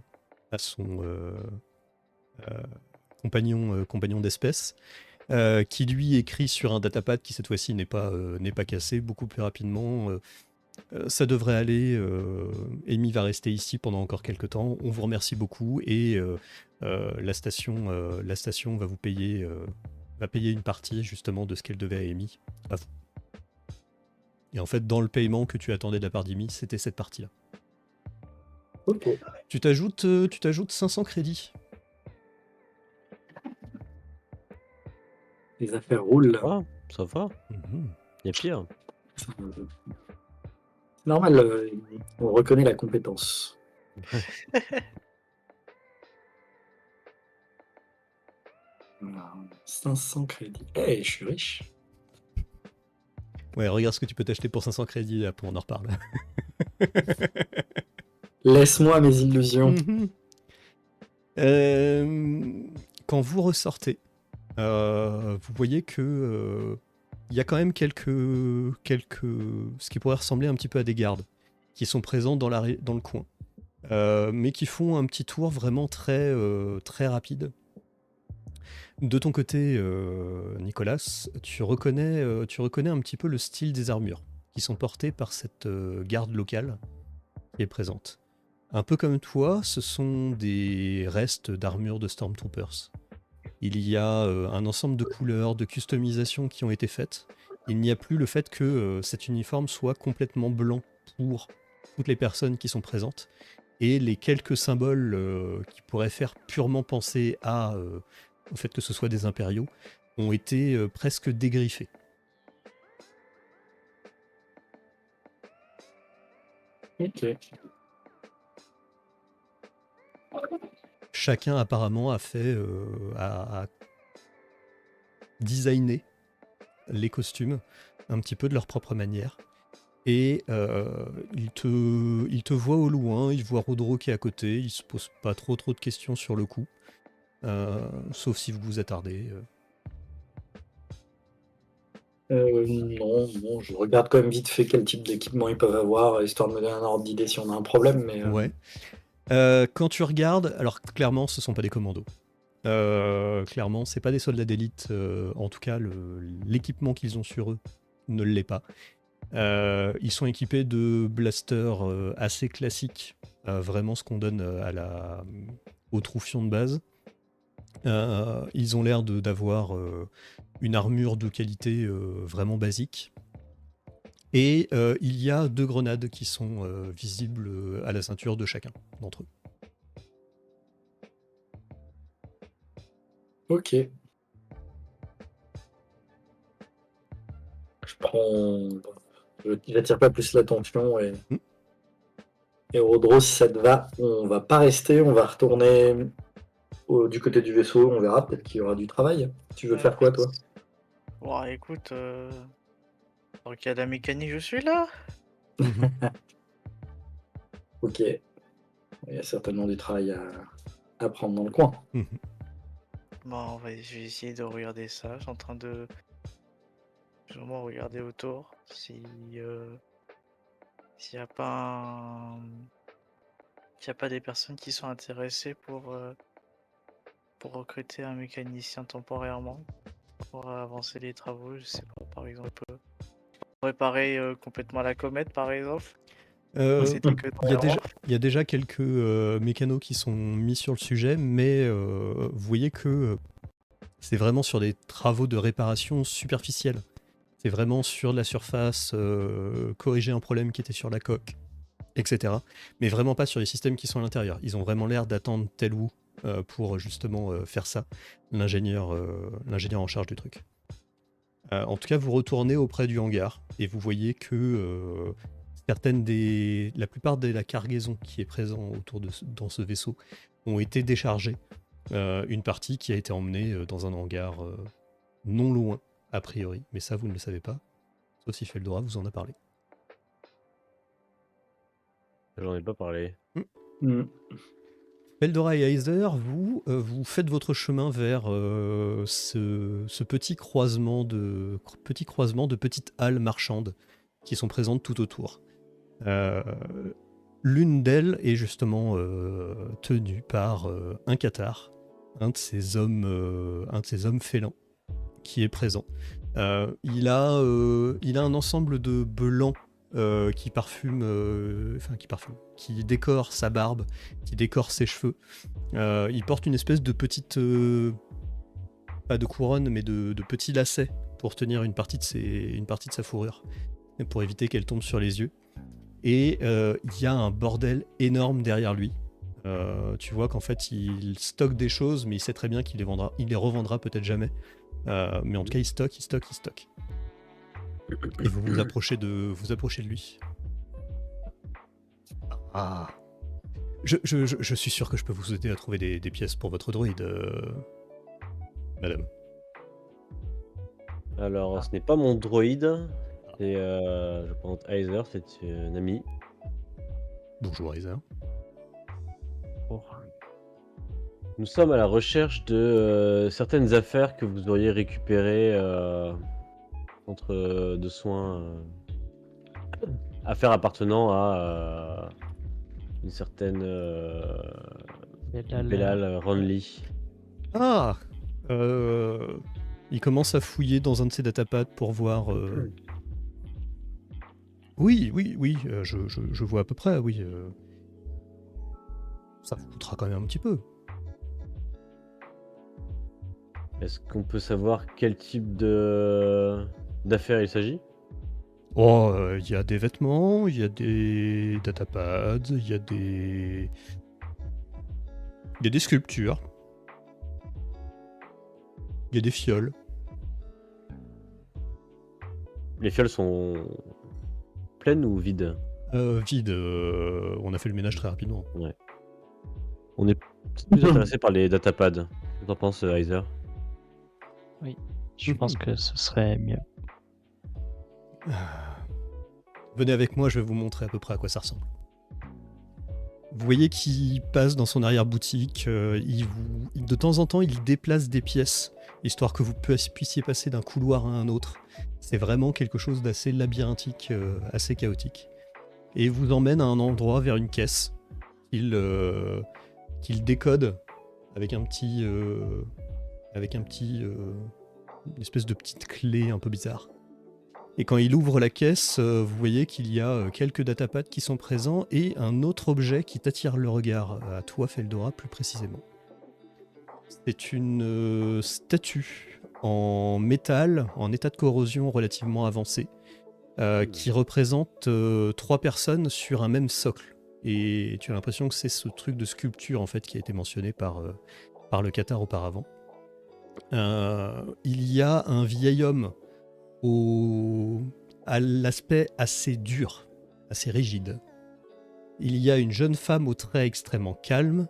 compagnon d'espèce, qui lui écrit sur un datapad qui cette fois-ci n'est pas cassé, beaucoup plus rapidement. Ça devrait aller, Amy va rester ici pendant encore quelques temps, on vous remercie beaucoup et la station va vous payer, va payer une partie justement de ce qu'elle devait à Amy, à vous. Et en fait, dans le paiement que tu attendais de la part d'Amy, c'était cette partie-là. Ok. Tu t'ajoutes 500 crédits. Les affaires roulent. Ça va. Mhm. Il y a pire. C'est normal, on reconnaît la compétence. Voilà, 500 crédits. Eh, je suis riche. Ouais, regarde ce que tu peux t'acheter pour 500 crédits, après on en reparle. Laisse-moi mes illusions. Mhm. Quand vous ressortez, vous voyez que il y a quand même quelques ce qui pourrait ressembler un petit peu à des gardes qui sont présents dans le coin, mais qui font un petit tour vraiment très très rapide. De ton côté, Nicolas, tu reconnais un petit peu le style des armures qui sont portées par cette garde locale qui est présente. Un peu comme toi, ce sont des restes d'armures de Stormtroopers. Il y a un ensemble de couleurs, de customisations qui ont été faites. Il n'y a plus le fait que cet uniforme soit complètement blanc pour toutes les personnes qui sont présentes. Et les quelques symboles qui pourraient faire purement penser au fait que ce soit des impériaux ont été presque dégriffés. Ok. Chacun apparemment a designé les costumes un petit peu de leur propre manière. Et il te voit au loin, il voit Rodro qui est à côté, il se pose pas trop de questions sur le coup, sauf si vous vous attardez. Non, je regarde quand même vite fait quel type d'équipement ils peuvent avoir, histoire de me donner un ordre d'idée si on a un problème. Mais, Ouais. Quand tu regardes, alors clairement ce sont pas des commandos. Clairement, c'est pas des soldats d'élite, en tout cas l'équipement qu'ils ont sur eux ne l'est pas. Ils sont équipés de blasters assez classiques, vraiment ce qu'on donne aux troufions de base. Ils ont l'air d'avoir une armure de qualité vraiment basique. Et il y a 2 grenades qui sont visibles à la ceinture de chacun d'entre eux. Ok. Je prends. J'attire pas plus l'attention et. Hmm. Et Rodro, si ça te va, on va pas rester, on va retourner du côté du vaisseau, on verra, peut-être qu'il y aura du travail. Tu veux faire quoi, toi? Bon, écoute, tant qu'il y a de la mécanique, je suis là. Ok. Il y a certainement du travail à prendre dans le coin. Bon, je vais essayer de regarder ça. Je suis en train de Sûrement regarder autour si s'il n'y a pas s'il y a pas des personnes qui sont intéressées pour recruter un mécanicien temporairement pour avancer les travaux. Je sais pas, par exemple, réparer complètement la comète, par exemple. C'était que Il y a déjà, temporairement. il y a déjà quelques mécanos qui sont mis sur le sujet, mais vous voyez que c'est vraiment sur des travaux de réparation superficielle. C'est vraiment sur la surface, corriger un problème qui était sur la coque, etc. Mais vraiment pas sur les systèmes qui sont à l'intérieur. Ils ont vraiment l'air d'attendre tel ou pour justement faire ça, l'ingénieur en charge du truc. En tout cas, vous retournez auprès du hangar et vous voyez que la plupart de la cargaison qui est présente dans ce vaisseau ont été déchargées. Une partie qui a été emmenée dans un hangar non loin, a priori, mais ça vous ne le savez pas, sauf si Feldora vous en a parlé. J'en ai pas parlé. Mm. Feldora et Heiser, vous faites votre chemin vers ce petit croisement de petites halles marchandes qui sont présentes tout autour. L'une d'elles est justement tenue par un cathare, un de ces hommes félins qui est présent. Il a un ensemble de blancs qui décore sa barbe, qui décore ses cheveux. Il porte une espèce de petite, pas de couronne, mais de petits lacets pour tenir une partie de sa fourrure, pour éviter qu'elle tombe sur les yeux. Et il y a un bordel énorme derrière lui. Tu vois qu'en fait, il stocke des choses, mais il sait très bien qu'il les revendra peut-être jamais. Mais en tout cas, il stocke. Et vous vous approchez de lui. Ah. Je suis sûr que je peux vous aider à trouver des pièces pour votre droïde, madame. Alors, ce n'est pas mon droïde. C'est, je pense, Heiser, c'est un ami. Bonjour, Heiser. Nous sommes à la recherche de certaines affaires que vous auriez récupérées centre de soins, affaires appartenant à une certaine Bellal Ronley. Ah il commence à fouiller dans un de ses datapads pour voir... Oui, je vois à peu près, oui. Ça vous coûtera quand même un petit peu. Est-ce qu'on peut savoir quel type d'affaires il s'agit? Oh, il y a des vêtements, il y a des datapads, il y a des sculptures. Il y a des fioles. Les fioles sont pleines ou vides? Vide, on a fait le ménage très rapidement. Ouais. On est plus intéressé par les datapads. Qu'est-ce que t'en penses, Heiser? Oui, je pense que ce serait mieux. Venez avec moi, je vais vous montrer à peu près à quoi ça ressemble. Vous voyez qu'il passe dans son arrière-boutique, de temps en temps il déplace des pièces, histoire que vous puissiez passer d'un couloir à un autre. C'est vraiment quelque chose d'assez labyrinthique, assez chaotique. Et il vous emmène à un endroit vers une caisse qu'il décode avec une espèce de petite clé un peu bizarre. Et quand il ouvre la caisse, vous voyez qu'il y a quelques datapads qui sont présents et un autre objet qui t'attire le regard, à toi Feldora plus précisément. C'est une statue en métal, en état de corrosion relativement avancé, qui représente 3 personnes sur un même socle. Et tu as l'impression que c'est ce truc de sculpture en fait qui a été mentionné par le cathare auparavant. Il y a un vieil homme à l'aspect assez dur, assez rigide. Il y a une jeune femme aux traits extrêmement calmes,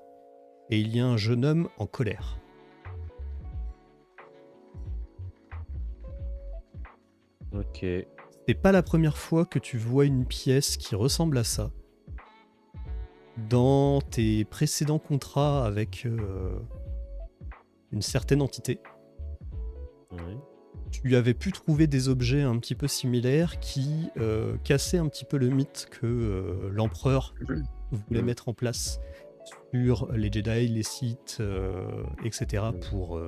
et il y a un jeune homme en colère. Ok. C'est pas la première fois que tu vois une pièce qui ressemble à ça. Dans tes précédents contrats avec une certaine entité, Ouais. tu avais pu trouver des objets un petit peu similaires qui cassaient un petit peu le mythe que l'empereur voulait mettre en place sur les Jedi, les Sith, etc. pour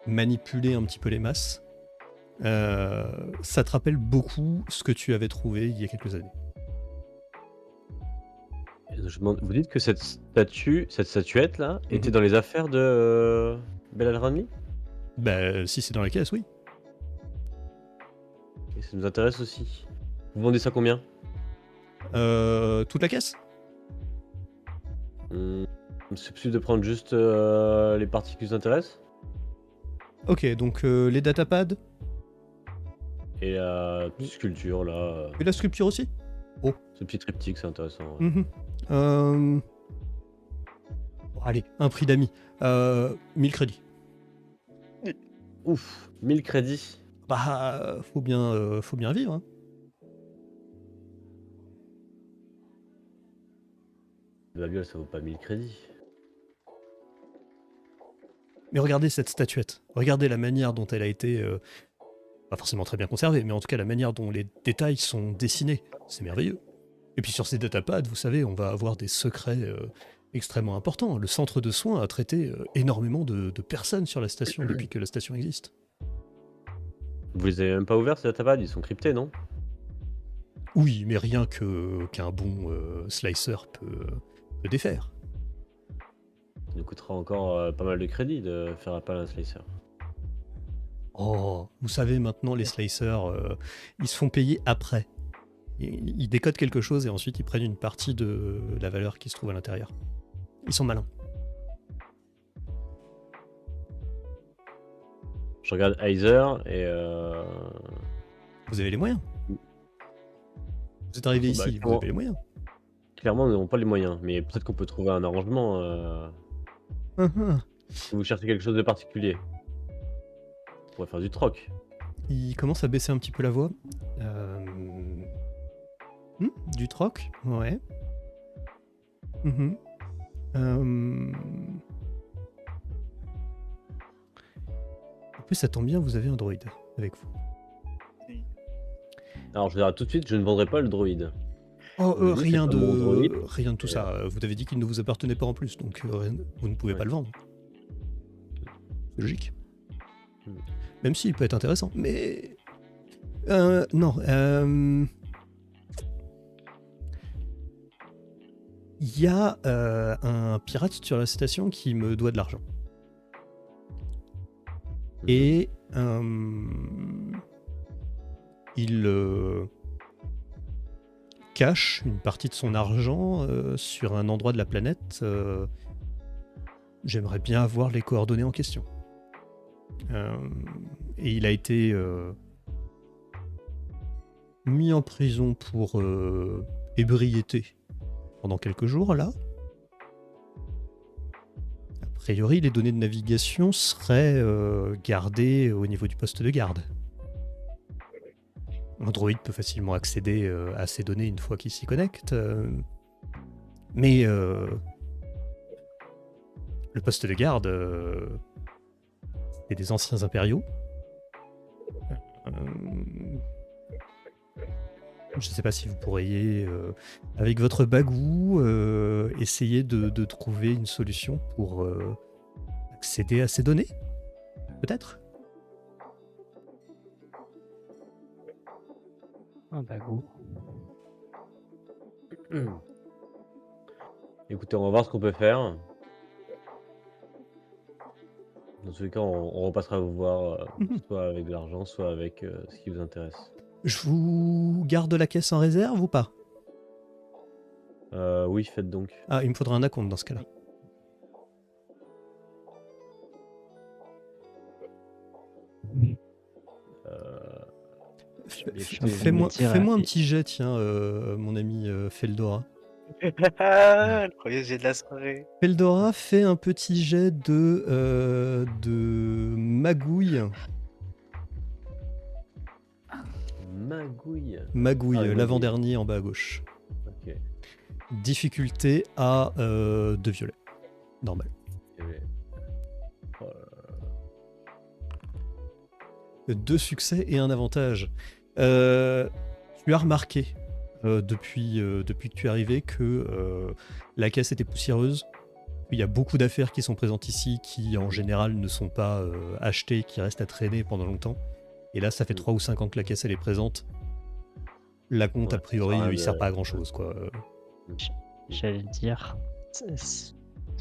manipuler un petit peu les masses. Ça te rappelle beaucoup ce que tu avais trouvé il y a quelques années. Vous dites que cette statuette là, était dans les affaires de Bel Alrami? Bah, si c'est dans la caisse, oui. Et ça nous intéresse aussi. Vous vendez ça combien? Toute la caisse? C'est possible de prendre juste les parties qui vous intéressent? Ok, donc les datapads Et la petite sculpture là, et la sculpture aussi? ce petit triptyque, c'est intéressant. Ouais. Mhm. Bon, allez, un prix d'amis. 1000 crédits. Ouf, 1000 crédits. Bah, faut bien vivre. Hein. La gueule, ça vaut pas 1000 crédits. Mais regardez cette statuette. Regardez la manière dont elle a été, pas forcément très bien conservée, mais en tout cas la manière dont les détails sont dessinés. C'est merveilleux. Et puis sur ces datapads, vous savez, on va avoir des secrets extrêmement importants. Le centre de soins a traité énormément de personnes sur la station depuis que la station existe. Vous les avez même pas ouverts ces datapads, ils sont cryptés, non? Oui, mais rien qu'un bon slicer peut défaire. Ça nous coûtera encore pas mal de crédits de faire appel à un slicer. Oh, vous savez, maintenant, les slicers, ils se font payer après. Ils décodent quelque chose et ensuite ils prennent une partie de la valeur qui se trouve à l'intérieur. Ils sont malins. Je regarde Heiser et Vous avez les moyens. Vous êtes arrivé ici, vous clairement. avez les moyens. Clairement, nous n'avons pas les moyens, mais peut-être qu'on peut trouver un arrangement si vous cherchez quelque chose de particulier. On pourrait faire du troc. Il commence à baisser un petit peu la voix. Du troc, ouais. En plus, ça tombe bien, vous avez un droïde avec vous. Alors je dirais tout de suite, je ne vendrai pas le droïde. Oh, Je vous dis, c'est rien pas mon droïde. de tout Et, ça. Vous avez dit qu'il ne vous appartenait pas en plus, donc vous ne pouvez Ouais. pas le vendre. C'est logique. Hmm. Même s'il peut être intéressant. Mais... non. Il y a un pirate sur la station qui me doit de l'argent. Et il cache une partie de son argent sur un endroit de la planète. J'aimerais bien avoir les coordonnées en question. Et il a été mis en prison pour ébriété pendant quelques jours, là. A priori, les données de navigation seraient gardées au niveau du poste de garde. Un droïde peut facilement accéder à ces données une fois qu'il s'y connecte. Mais le poste de garde, c'est des anciens impériaux. Je ne sais pas si vous pourriez, avec votre bagou, essayer de trouver une solution pour accéder à ces données. Peut-être. Un bagou. Écoutez, on va voir ce qu'on peut faire. Dans tous les cas, on repassera vous voir, soit avec de l'argent, soit avec ce qui vous intéresse. Je vous garde la caisse en réserve ou pas? Oui, faites donc. Ah, il me faudra un acompte dans ce cas-là. Fais-moi un petit jet, tiens, mon ami Feldora. Le premier jet de la soirée. Feldora, fais un petit jet de magouille. Magouille. Magouille, Ah, l'avant-dernier en bas à gauche. Ok. Difficulté à 2 violets. Normal. Oh là là. 2 succès et un avantage. Tu as remarqué depuis que tu es arrivé que la caisse était poussiéreuse. Il y a beaucoup d'affaires qui sont présentes ici qui en général ne sont pas achetées, qui restent à traîner pendant longtemps. Et là, ça fait 3 ou 5 ans que la caisse elle est présente. La compte, Ouais, a priori, ça sert à rien il sert de- pas à grand chose, quoi. J'allais le dire. C'est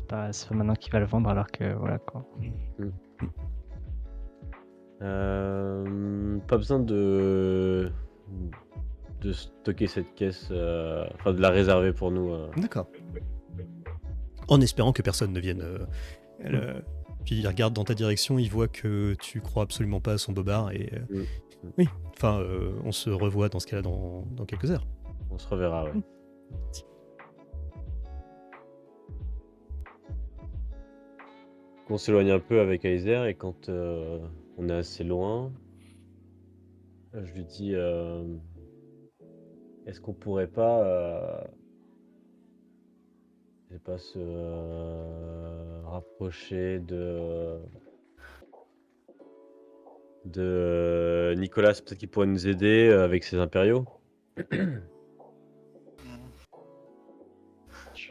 pas maintenant qu'il va le vendre alors que voilà quoi. Pas besoin de stocker cette caisse, enfin de la réserver pour nous. D'accord. En espérant que personne ne vienne. Puis il regarde dans ta direction, il voit que tu crois absolument pas à son bobard et. Mm. Oui, enfin, on se revoit dans ce cas-là dans quelques heures. On se reverra, ouais. On s'éloigne un peu avec Aizer et quand on est assez loin, je lui dis est-ce qu'on pourrait pas, je sais pas, se rapprocher de Nicolas, peut-être qu'il pourrait nous aider avec ses impériaux.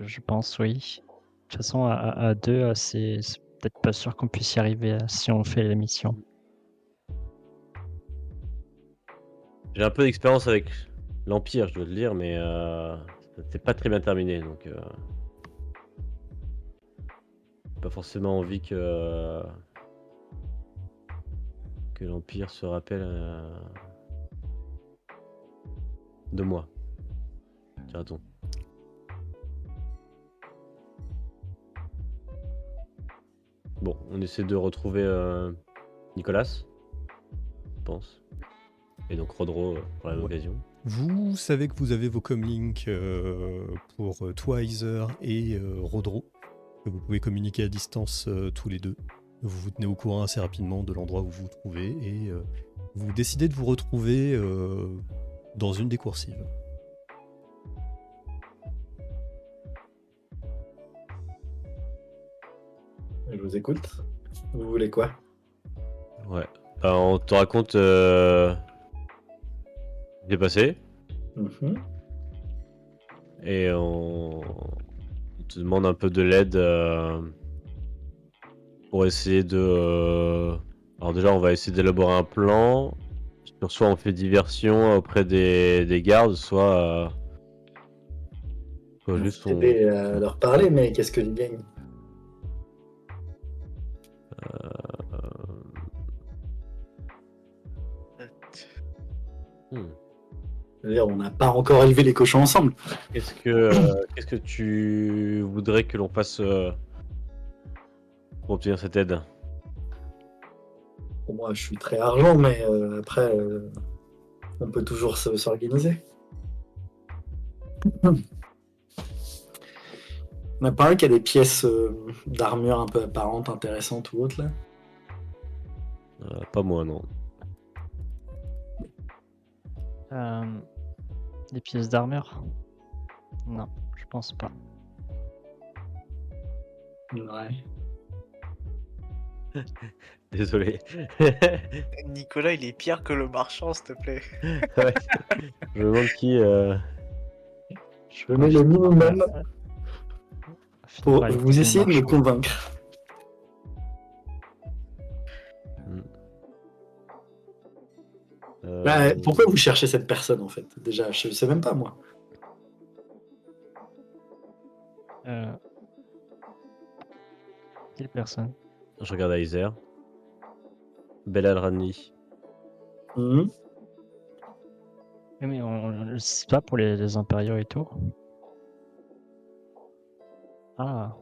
Je pense oui. De toute façon, à deux, c'est peut-être pas sûr qu'on puisse y arriver si on fait la mission. J'ai un peu d'expérience avec l'Empire, je dois te le dire, mais c'est pas très bien terminé, donc pas forcément envie que l'Empire se rappelle de moi, dira-t-on. Bon, on essaie de retrouver Nicolas, je pense, et donc Rodro pour la même Ouais. occasion. Vous savez que vous avez vos comlinks pour toi, Aizer et Rodro, que vous pouvez communiquer à distance tous les deux. Vous vous tenez au courant assez rapidement de l'endroit où vous vous trouvez et vous décidez de vous retrouver dans une des coursives. Je vous écoute. Vous voulez quoi? Ouais. On te raconte ce qui s'est passé Mhm. et on te demande un peu de l'aide pour essayer de. Alors déjà, on va essayer d'élaborer un plan. Soit on fait diversion auprès des gardes, soit juste on. Aider à leur parler, mais qu'est-ce que je gagne? Je veux dire, on n'a pas encore élevé les cochons ensemble. Qu'est-ce que tu voudrais que l'on fasse pour obtenir cette aide? Pour moi, je suis très argent, mais après, on peut toujours s'organiser. On n'a pas un qui a des pièces d'armure un peu apparentes, intéressantes ou autres là? Pas moi, non. Des pièces d'armure? Non, je pense pas. Ouais. Désolé. Nicolas, il est pire que le marchand, s'il te plaît. Ouais. Je me demande qui. Je mets le minimum pour Faudra vous essayer de me marchand. convaincre. Bah, pourquoi vous cherchez cette personne en fait? Déjà, je sais même pas moi. Quelle personne? Je regarde Aizer. Belal Ranli. Mhm. Oui, mais c'est pas pour les impériaux et tout. Ah,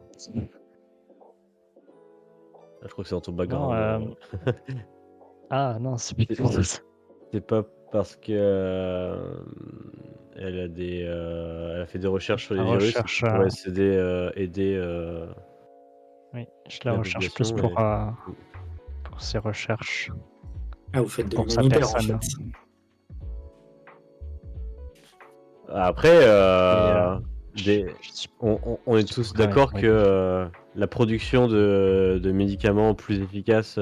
Je crois que c'est dans ton non, background. ah non, c'est pas pour ça. C'est pas parce que elle a fait des recherches sur les La virus recherche, qui pourrait aider oui, je la la recherche plus population pour ses recherches, Ah, vous faites de pour sa l'humanitaire en personne. fait. Après, Je suis on est tous ouais, d'accord ouais. que la production de médicaments plus efficaces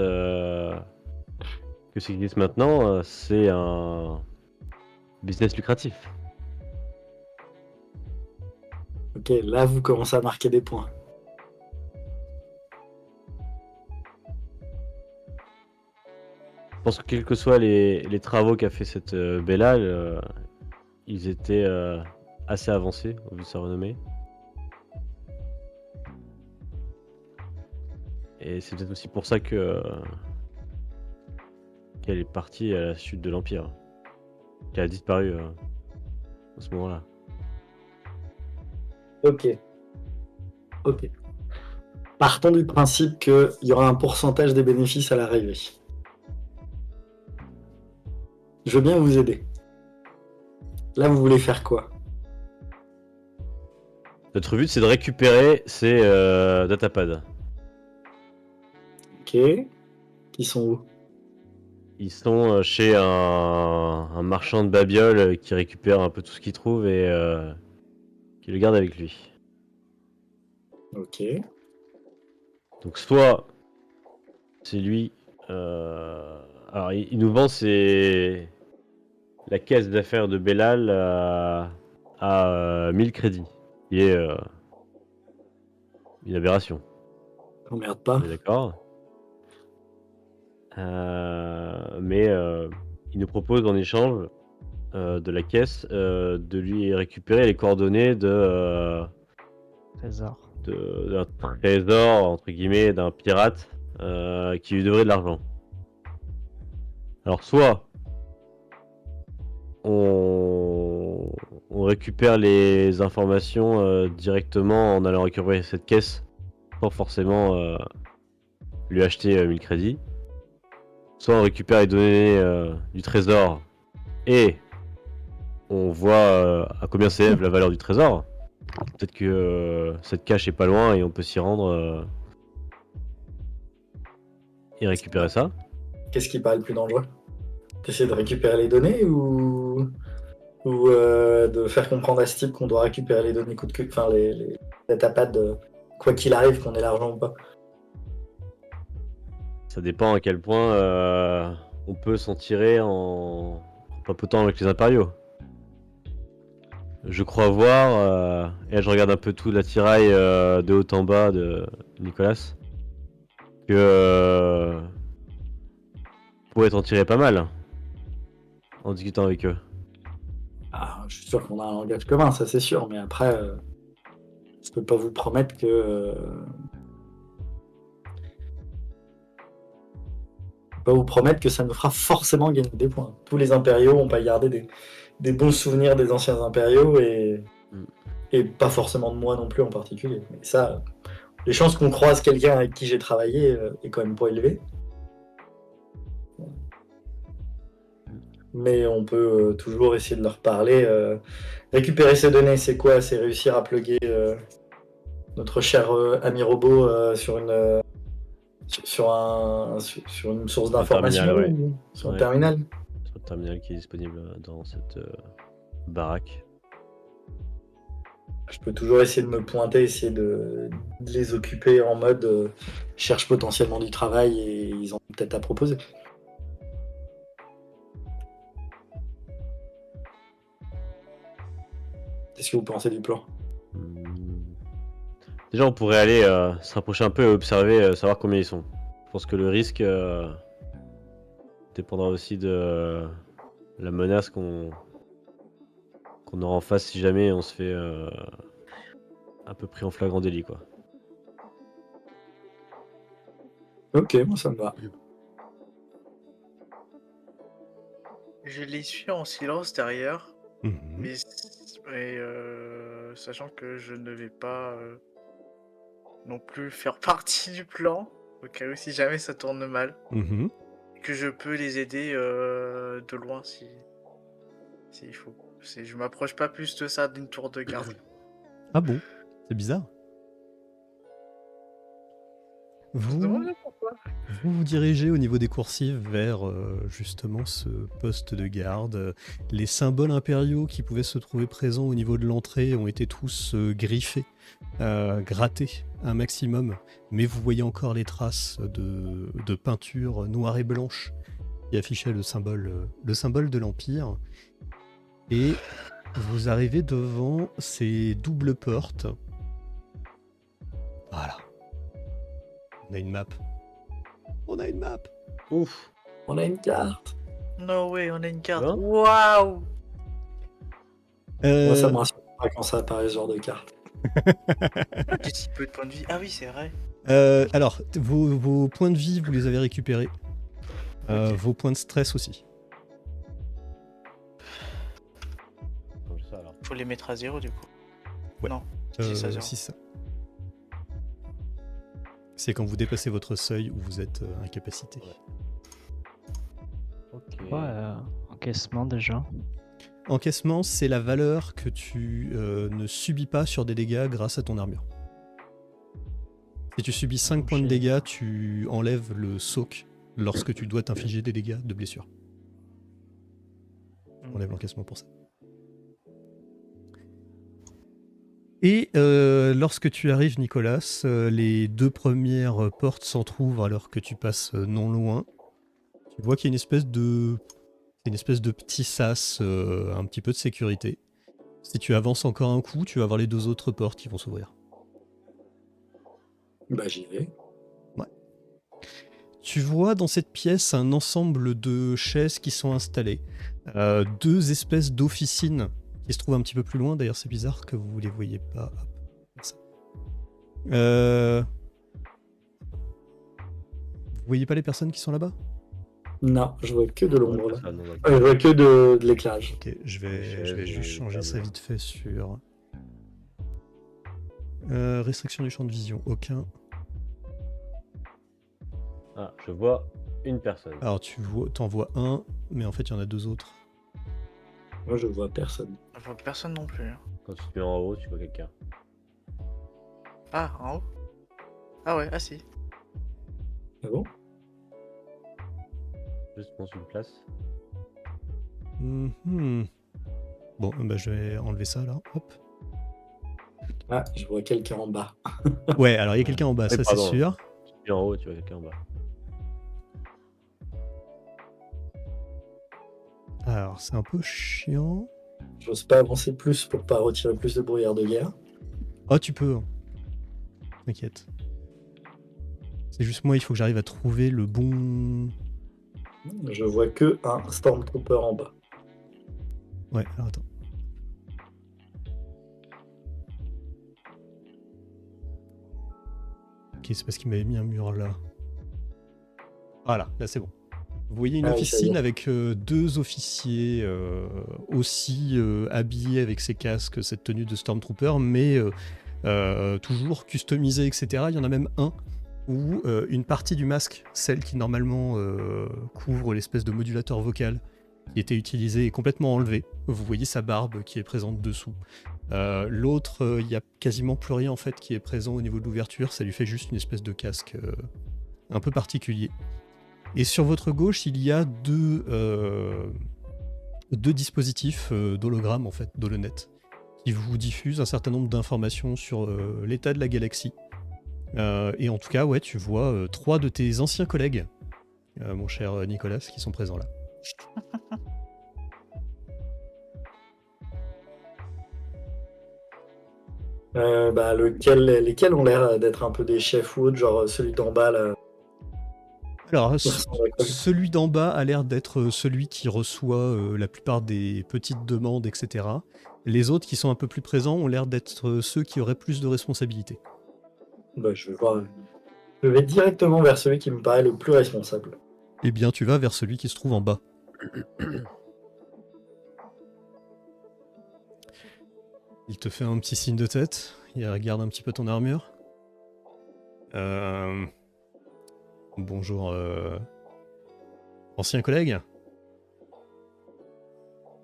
que ce qui existe maintenant, c'est un business lucratif. Ok, là vous commencez à marquer des points. Je pense que quels que soient les travaux qu'a fait cette Bellal, ils étaient assez avancés au vu de sa renommée. Et c'est peut-être aussi pour ça que qu'elle est partie à la chute de l'Empire. Qu'elle a disparu à ce moment-là. Ok. Ok. Partons du principe qu'il y aura un pourcentage des bénéfices à l'arrivée. Je veux bien vous aider. Là, vous voulez faire quoi? Notre but, c'est de récupérer ces datapads. Ok. Ils sont où? Ils sont chez un marchand de babioles qui récupère un peu tout ce qu'il trouve et qui le garde avec lui. Ok. Donc soit c'est lui... alors il nous vend la caisse d'affaires de Bellal à 1000 crédits. Qui est une aberration. T'emmerdes pas. On est d'accord. Mais il nous propose en échange de la caisse de lui récupérer les coordonnées Trésor. d'un trésor, entre guillemets, d'un pirate qui lui devrait de l'argent. Alors soit on récupère les informations directement en allant récupérer cette caisse sans forcément lui acheter 1000 crédits. Soit on récupère les données du trésor et on voit à combien s'élève la valeur du trésor. Peut-être que cette cache est pas loin et on peut s'y rendre et récupérer ça. Qu'est-ce qui paraît le plus dangereux? T'essaies de récupérer les données ou de faire comprendre à ce type qu'on doit récupérer les données coûte que... Enfin, les datapads, quoi qu'il arrive, qu'on ait l'argent ou pas. Ça dépend à quel point on peut s'en tirer en papotant avec les impériaux. Je crois voir, et là je regarde un peu tout l'attirail de haut en bas de Nicolas, que on pourrait t'en tirer pas mal en discutant avec eux. Ah, je suis sûr qu'on a un langage commun, ça c'est sûr, mais après, je peux pas vous promettre que... pas vous promettre que ça nous fera forcément gagner des points. Tous les impériaux ont pas gardé des bons souvenirs des anciens impériaux et pas forcément de moi non plus en particulier. Mais ça, les chances qu'on croise quelqu'un avec qui j'ai travaillé est quand même pas élevée. Mais on peut toujours essayer de leur parler. Récupérer ces données, c'est quoi? C'est réussir à plugger notre cher ami robot sur une source d'information, terminal, ouais. sur un Ouais. terminal. Sur le terminal qui est disponible dans cette baraque. Je peux toujours essayer de me pointer, essayer de les occuper en mode cherche potentiellement du travail et ils ont peut-être à proposer. Qu'est-ce que vous pensez du plan? Déjà, on pourrait aller se rapprocher un peu et observer, savoir combien ils sont. Je pense que le risque dépendra aussi de la menace qu'on aura en face si jamais on se fait un peu pris en flagrant délit, quoi. Ok, moi ça me va. Je les suis en silence derrière, Mhm. mais sachant que je ne vais pas non plus faire partie du plan, au cas où si jamais ça tourne mal, Mhm. que je peux les aider de loin s'il faut. Je m'approche pas plus de ça d'une tour de garde. Ah bon? C'est bizarre. Je me Vous, demande pourquoi. vous dirigez au niveau des coursives vers justement ce poste de garde. Les symboles impériaux qui pouvaient se trouver présents au niveau de l'entrée ont été tous griffés, grattés un maximum, mais vous voyez encore les traces de peinture noire et blanche qui affichait le symbole de l'Empire. Et vous arrivez devant ces doubles portes. Voilà. On a une map. On a une map. Ouf. On a une carte. No way, on a une carte. Hein Waouh! Moi, ça me rassure pas quand ça apparaît ce genre de carte. J'ai si peu de points de vie. Ah oui, c'est vrai. Alors, vos points de vie, vous les avez récupérés. Ok. Vos points de stress aussi. Comme ça, alors. Faut les mettre à 0 du coup. Ouais. Non, 6 à 0. Si, ça. C'est quand vous dépassez votre seuil où vous êtes incapacité. Ok. Ouais, encaissement déjà. Encaissement, c'est la valeur que tu ne subis pas sur des dégâts grâce à ton armure. Si tu subis 5 points de Ok. dégâts, tu enlèves le soak lorsque tu dois t'infliger des dégâts de blessure. On enlève l'encaissement pour ça. Et lorsque tu arrives, Nicolas, les 2 premières portes s'entr'ouvrent alors que tu passes non loin. Tu vois qu'il y a une espèce de petit sas, un petit peu de sécurité. Si tu avances encore un coup, tu vas voir les 2 autres portes qui vont s'ouvrir. Bah, j'y vais. Tu vois dans cette pièce un ensemble de chaises qui sont installées. 2 espèces d'officines qui se trouvent un petit peu plus loin. D'ailleurs, c'est bizarre que vous ne les voyez pas. Hop, comme ça. Vous voyez pas les personnes qui sont là-bas? Non, je vois que de l'ombre là. Personne, on va- Je vois que de l'éclairage. Ok, je vais chaises, juste les changer ça tables. vite fait sur... restriction du champ de vision, aucun. Ah, je vois une personne. Alors t'en vois un, mais en fait il y en a 2 autres. Moi, je vois personne. Je vois personne non plus. Hein. Quand tu te mets en haut, tu vois quelqu'un. Ah, en haut? Ah ouais, ah si. Ah bon? Juste prends une place. Mhm. Bon, bah, je vais enlever ça là. Hop. Ah, je vois quelqu'un en bas. Ouais, alors il y a quelqu'un en bas, Oui, ça pardon. c'est sûr. Tu te mets en haut, tu vois quelqu'un en bas. Alors c'est un peu chiant. J'ose pas avancer plus pour pas retirer plus de brouillard de guerre. Oh, tu peux. Hein. T'inquiète. C'est juste moi, il faut que j'arrive à trouver le bon... Je vois que un Stormtrooper en bas. Ouais, alors attends. Ok, c'est parce qu'il m'avait mis un mur là. Voilà, là c'est bon. Vous voyez une Ah oui, ça y officine est. avec 2 officiers aussi habillés avec ces casques, cette tenue de Stormtrooper, mais toujours customisés, etc. Il y en a même un où une partie du masque, celle qui normalement couvre l'espèce de modulateur vocal qui était utilisé, est complètement enlevée. Vous voyez sa barbe qui est présente dessous. L'autre, il n'y a quasiment plus rien en fait qui est présent au niveau de l'ouverture, ça lui fait juste une espèce de casque un peu particulier. Et sur votre gauche, il y a 2 dispositifs d'hologramme, en fait, d'holonet, qui vous diffusent un certain nombre d'informations sur l'état de la galaxie. Et en tout cas, ouais, tu vois 3 de tes anciens collègues, mon cher Nicolas, qui sont présents là. Bah, lesquels ont l'air d'être un peu des chefs ou autres, genre celui d'en bas là. Alors, Il ressemble à quoi? celui d'en bas a l'air d'être celui qui reçoit la plupart des petites demandes, etc. Les autres qui sont un peu plus présents ont l'air d'être ceux qui auraient plus de responsabilités. Bah, je vais voir. Je vais directement vers celui qui me paraît le plus responsable. Eh bien, tu vas vers celui qui se trouve en bas. Il te fait un petit signe de tête. Il regarde un petit peu ton armure. Bonjour, ancien collègue.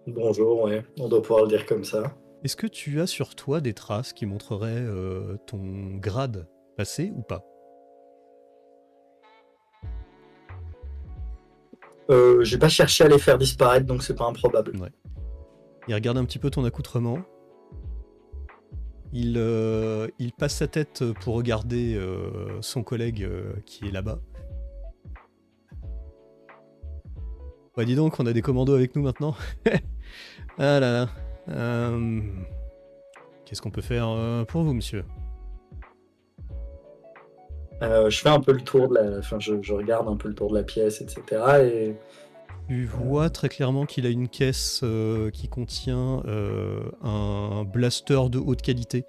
Bonjour, ouais, on doit pouvoir le dire comme ça. Est-ce que tu as sur toi des traces qui montreraient ton grade passé ou pas? J'ai pas cherché à les faire disparaître, donc c'est pas improbable. Ouais. Il regarde un petit peu ton accoutrement. Il passe sa tête pour regarder son collègue qui est là-bas. Bah dis donc, on a des commandos avec nous maintenant. Ah là là. Qu'est-ce qu'on peut faire pour vous, monsieur? Je fais un peu le tour de la... Enfin, je regarde un peu le tour de la pièce, etc. Et Tu vois très clairement qu'il a une caisse qui contient un blaster de haute qualité.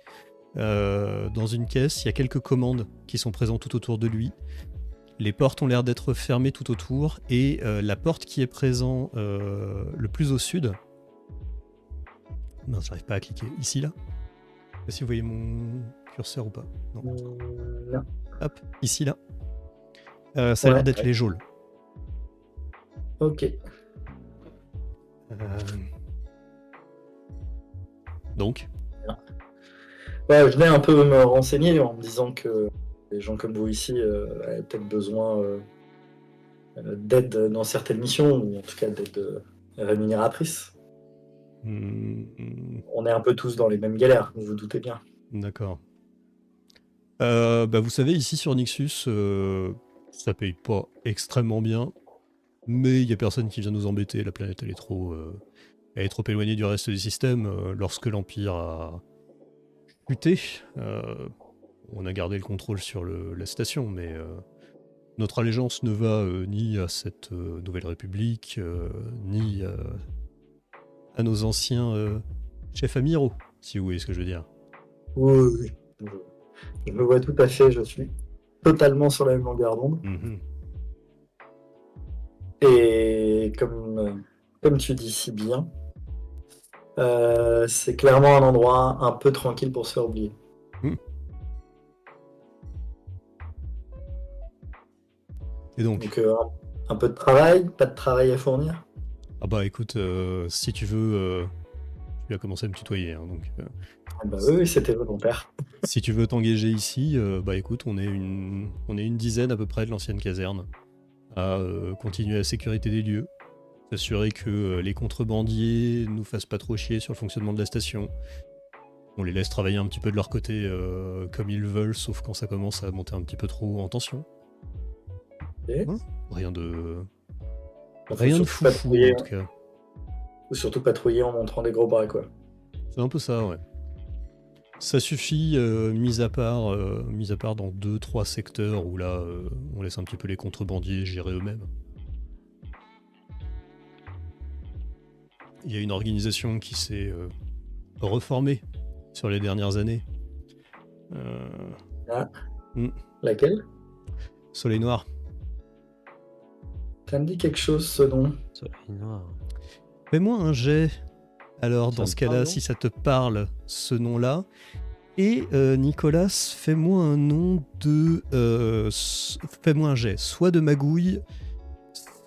Dans une caisse, il y a quelques commandes qui sont présentes tout autour de lui. Les portes ont l'air d'être fermées tout autour. Et la porte qui est présente le plus au sud... Non, j'arrive pas à cliquer. Ici, là. Je sais pas si vous voyez mon curseur ou pas. Non. non. Hop, ici, là. Ça a l'air d'être les geôles. Ok. Donc Ouais, je vais un peu me renseigner en me disant que les gens comme vous ici avaient peut-être besoin d'aide dans certaines missions, ou en tout cas d'aide rémunératrice. On est un peu tous dans les mêmes galères, vous vous doutez bien. D'accord. Bah vous savez, ici sur Nixus, ça paye pas extrêmement bien, mais il y a personne qui vient nous embêter. La planète, elle est trop éloignée du reste du système. Lorsque l'Empire a chuté, on a gardé le contrôle sur la station, mais notre allégeance ne va ni à cette nouvelle république, ni à nos anciens chefs amiraux, si vous voyez ce que je veux dire. Oui. Je me vois tout à fait, je suis totalement sur la même longueur d'onde. Et comme tu dis si bien, c'est clairement un endroit un peu tranquille pour se faire oublier. Et donc un peu de travail, pas de travail à fournir? Ah bah écoute, si tu veux, tu vas commencer à me tutoyer, hein, donc... bah oui, c'était volontaire. Si tu veux t'engager ici, bah écoute, on est une dizaine à peu près de l'ancienne caserne à continuer la sécurité des lieux, s'assurer que les contrebandiers nous fassent pas trop chier sur le fonctionnement de la station. On les laisse travailler un petit peu de leur côté comme ils veulent, sauf quand ça commence à monter un petit peu trop en tension. Okay. Hein, rien de fou en tout cas. Faut surtout patrouiller en montrant des gros bras, quoi. C'est un peu ça, ouais. Ça suffit, mis à part dans 2-3 secteurs où là, on laisse un petit peu les contrebandiers gérer eux-mêmes. Il y a une organisation qui s'est reformée sur les dernières années. Laquelle? Soleil Noir. Ça me dit quelque chose, ce nom. Soleil Noir. Fais-moi un jet. Alors, Ça dans me ce cas-là, parle, non si ça te parle, ce nom-là. Et Nicolas, fais-moi un nom de... fais-moi un jet. Soit de magouille,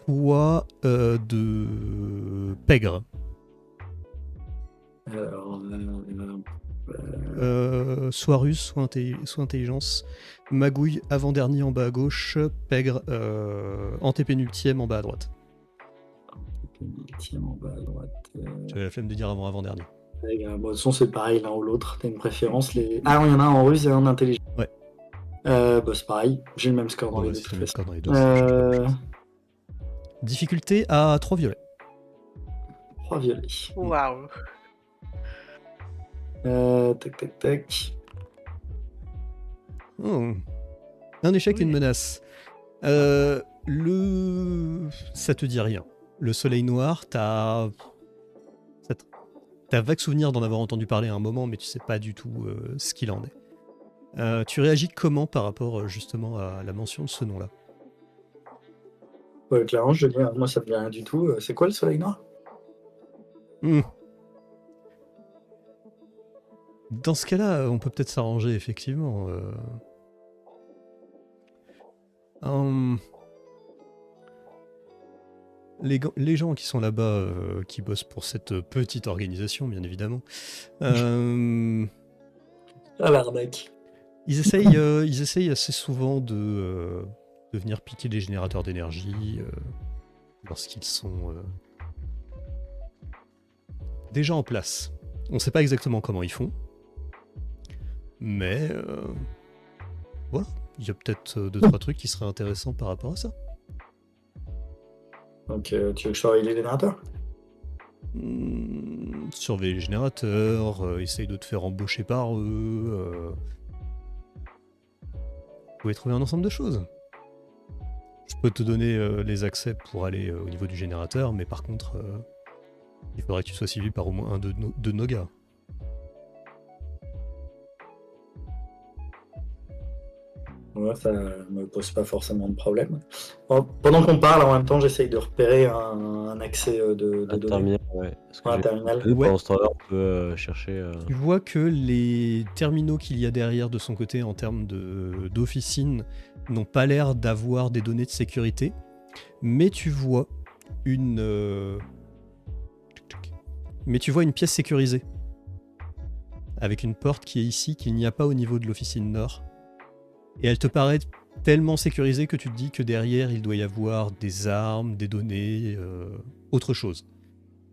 soit de pègre. Alors, soit russe, soit intelligence. Magouille avant-dernier en bas à gauche, pègre antépénultième en bas à droite. Antépénultième en bas à droite. J'avais la flemme de dire avant-avant-dernier. Bon, de toute façon, c'est pareil l'un ou l'autre. T'as une préférence Ah, il y en a un en russe et un en intelligence. Ouais. Bah, c'est pareil. J'ai le même score dans les deux. C'est le même score dans les deux. Ça change pas grand-chose. Difficulté à 3 violets. 3 violets. Waouh. Tac. Oh. Un échec et une menace. Ça te dit rien. Le soleil noir, t'as vague souvenir d'en avoir entendu parler à un moment, mais tu sais pas du tout ce qu'il en est. Tu réagis comment par rapport justement à la mention de ce nom-là? Ouais, clairement, je dis, moi ça me dit rien du tout. C'est quoi le soleil noir? Dans ce cas-là, on peut peut-être s'arranger, effectivement. Les gens qui sont là-bas, qui bossent pour cette petite organisation, bien évidemment, Ah, l'arnaque. ils essayent assez souvent de venir piquer les générateurs d'énergie lorsqu'ils sont déjà en place. On ne sait pas exactement comment ils font, mais voilà, il y a peut-être 2-3 trucs qui seraient intéressants par rapport à ça. Donc tu veux que je surveille les générateurs? Surveille les générateurs, essaye de te faire embaucher par eux. Vous pouvez trouver un ensemble de choses. Je peux te donner les accès pour aller au niveau du générateur, mais par contre, il faudrait que tu sois suivi par au moins un de nos gars. Ouais, ça me pose pas forcément de problème. Pendant qu'on parle, en même temps, j'essaye de repérer un accès de Un données. terminal, ouais. Parce que Un terminal. Ouais. pendant ce temps-là, on peut chercher. Tu vois que les terminaux qu'il y a derrière de son côté en termes d'officine n'ont pas l'air d'avoir des données de sécurité, mais tu vois une pièce sécurisée avec une porte qui est ici qu'il n'y a pas au niveau de l'officine nord, et elle te paraît tellement sécurisée que tu te dis que derrière il doit y avoir des armes, des données, autre chose.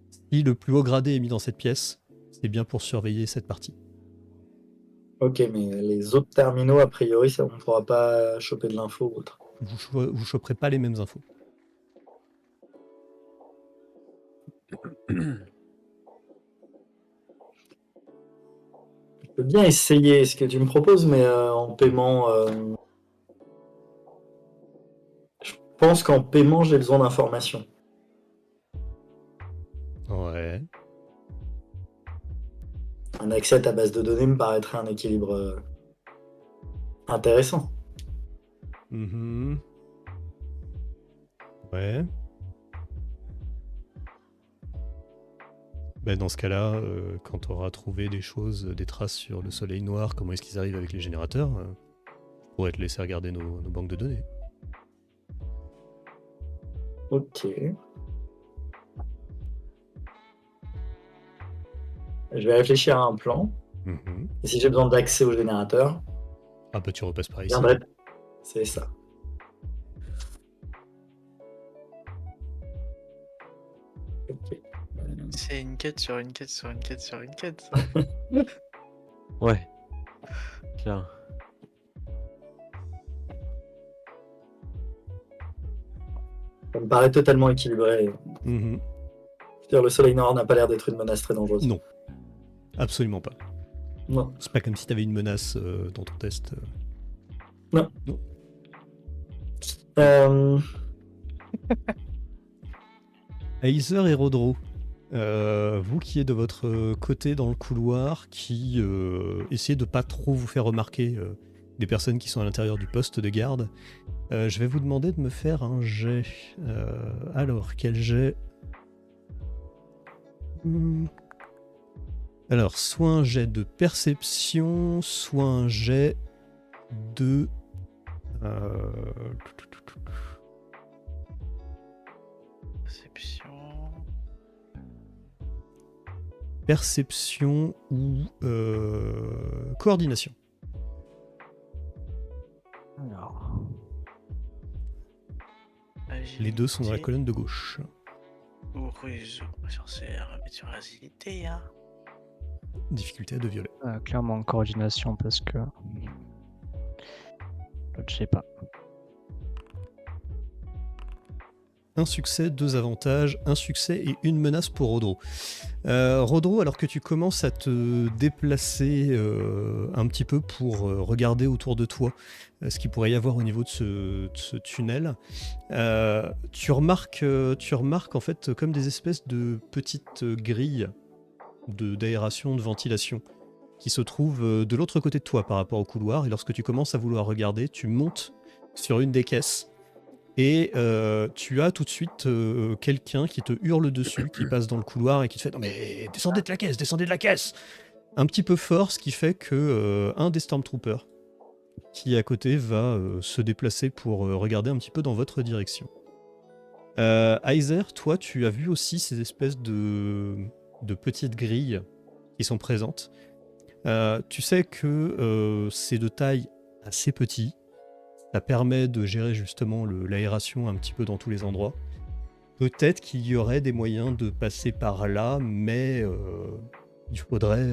Si le plus haut gradé est mis dans cette pièce, c'est bien pour surveiller cette partie. Ok, mais les autres terminaux, a priori, ça, on ne pourra pas choper de l'info ou autre. Vous choperez pas les mêmes infos. Je peux bien essayer ce que tu me proposes, mais en paiement... Je pense qu'en paiement, j'ai besoin d'informations. Ouais. Un accès à ta base de données me paraîtrait un équilibre intéressant. Mhm. Ouais. Ben dans ce cas-là, quand tu auras trouvé des choses, des traces sur le soleil noir, comment est-ce qu'ils arrivent avec les générateurs, je pourrais te laisser regarder nos banques de données. Ok. Je vais réfléchir à un plan. Mhm. Et si j'ai besoin d'accès au générateur, Ah bah tu repasses par je ici. viendrai. C'est ça. Ok. C'est une quête sur une quête sur une quête sur une quête. Ouais. Clair. Ça me paraît totalement équilibré. Mhm. Je veux dire, le soleil nord n'a pas l'air d'être une menace très dangereuse. Non. Absolument pas. Non. C'est pas comme si t'avais une menace dans ton test. Non. Non. Heiser et Rodro, vous qui êtes de votre côté dans le couloir, qui essayez de pas trop vous faire remarquer des personnes qui sont à l'intérieur du poste de garde, je vais vous demander de me faire un jet. Alors, quel jet? Alors, soit un jet de perception, soit un jet de... Perception ou coordination. Alors, Les deux sont dans la colonne de gauche. Ou ruse, on va chercher à remettre sur agilité, hein. Difficulté à 2 violets. clairement coordination parce que l'autre je sais pas. Un succès, 2 avantages, un succès et une menace pour Rodro. Rodro, alors que tu commences à te déplacer un petit peu pour regarder autour de toi ce qu'il pourrait y avoir au niveau de ce tunnel, tu remarques en fait comme des espèces de petites grilles d'aération, de ventilation qui se trouvent de l'autre côté de toi par rapport au couloir, et lorsque tu commences à vouloir regarder, tu montes sur une des caisses. Et tu as tout de suite quelqu'un qui te hurle dessus, qui passe dans le couloir et qui te fait « Non mais descendez de la caisse !» Un petit peu fort, ce qui fait que un des Stormtroopers qui est à côté va se déplacer pour regarder un petit peu dans votre direction. Heiser, toi tu as vu aussi ces espèces de petites grilles qui sont présentes. Tu sais que c'est de taille assez petite. Ça permet de gérer justement l'aération un petit peu dans tous les endroits. Peut-être qu'il y aurait des moyens de passer par là, mais il faudrait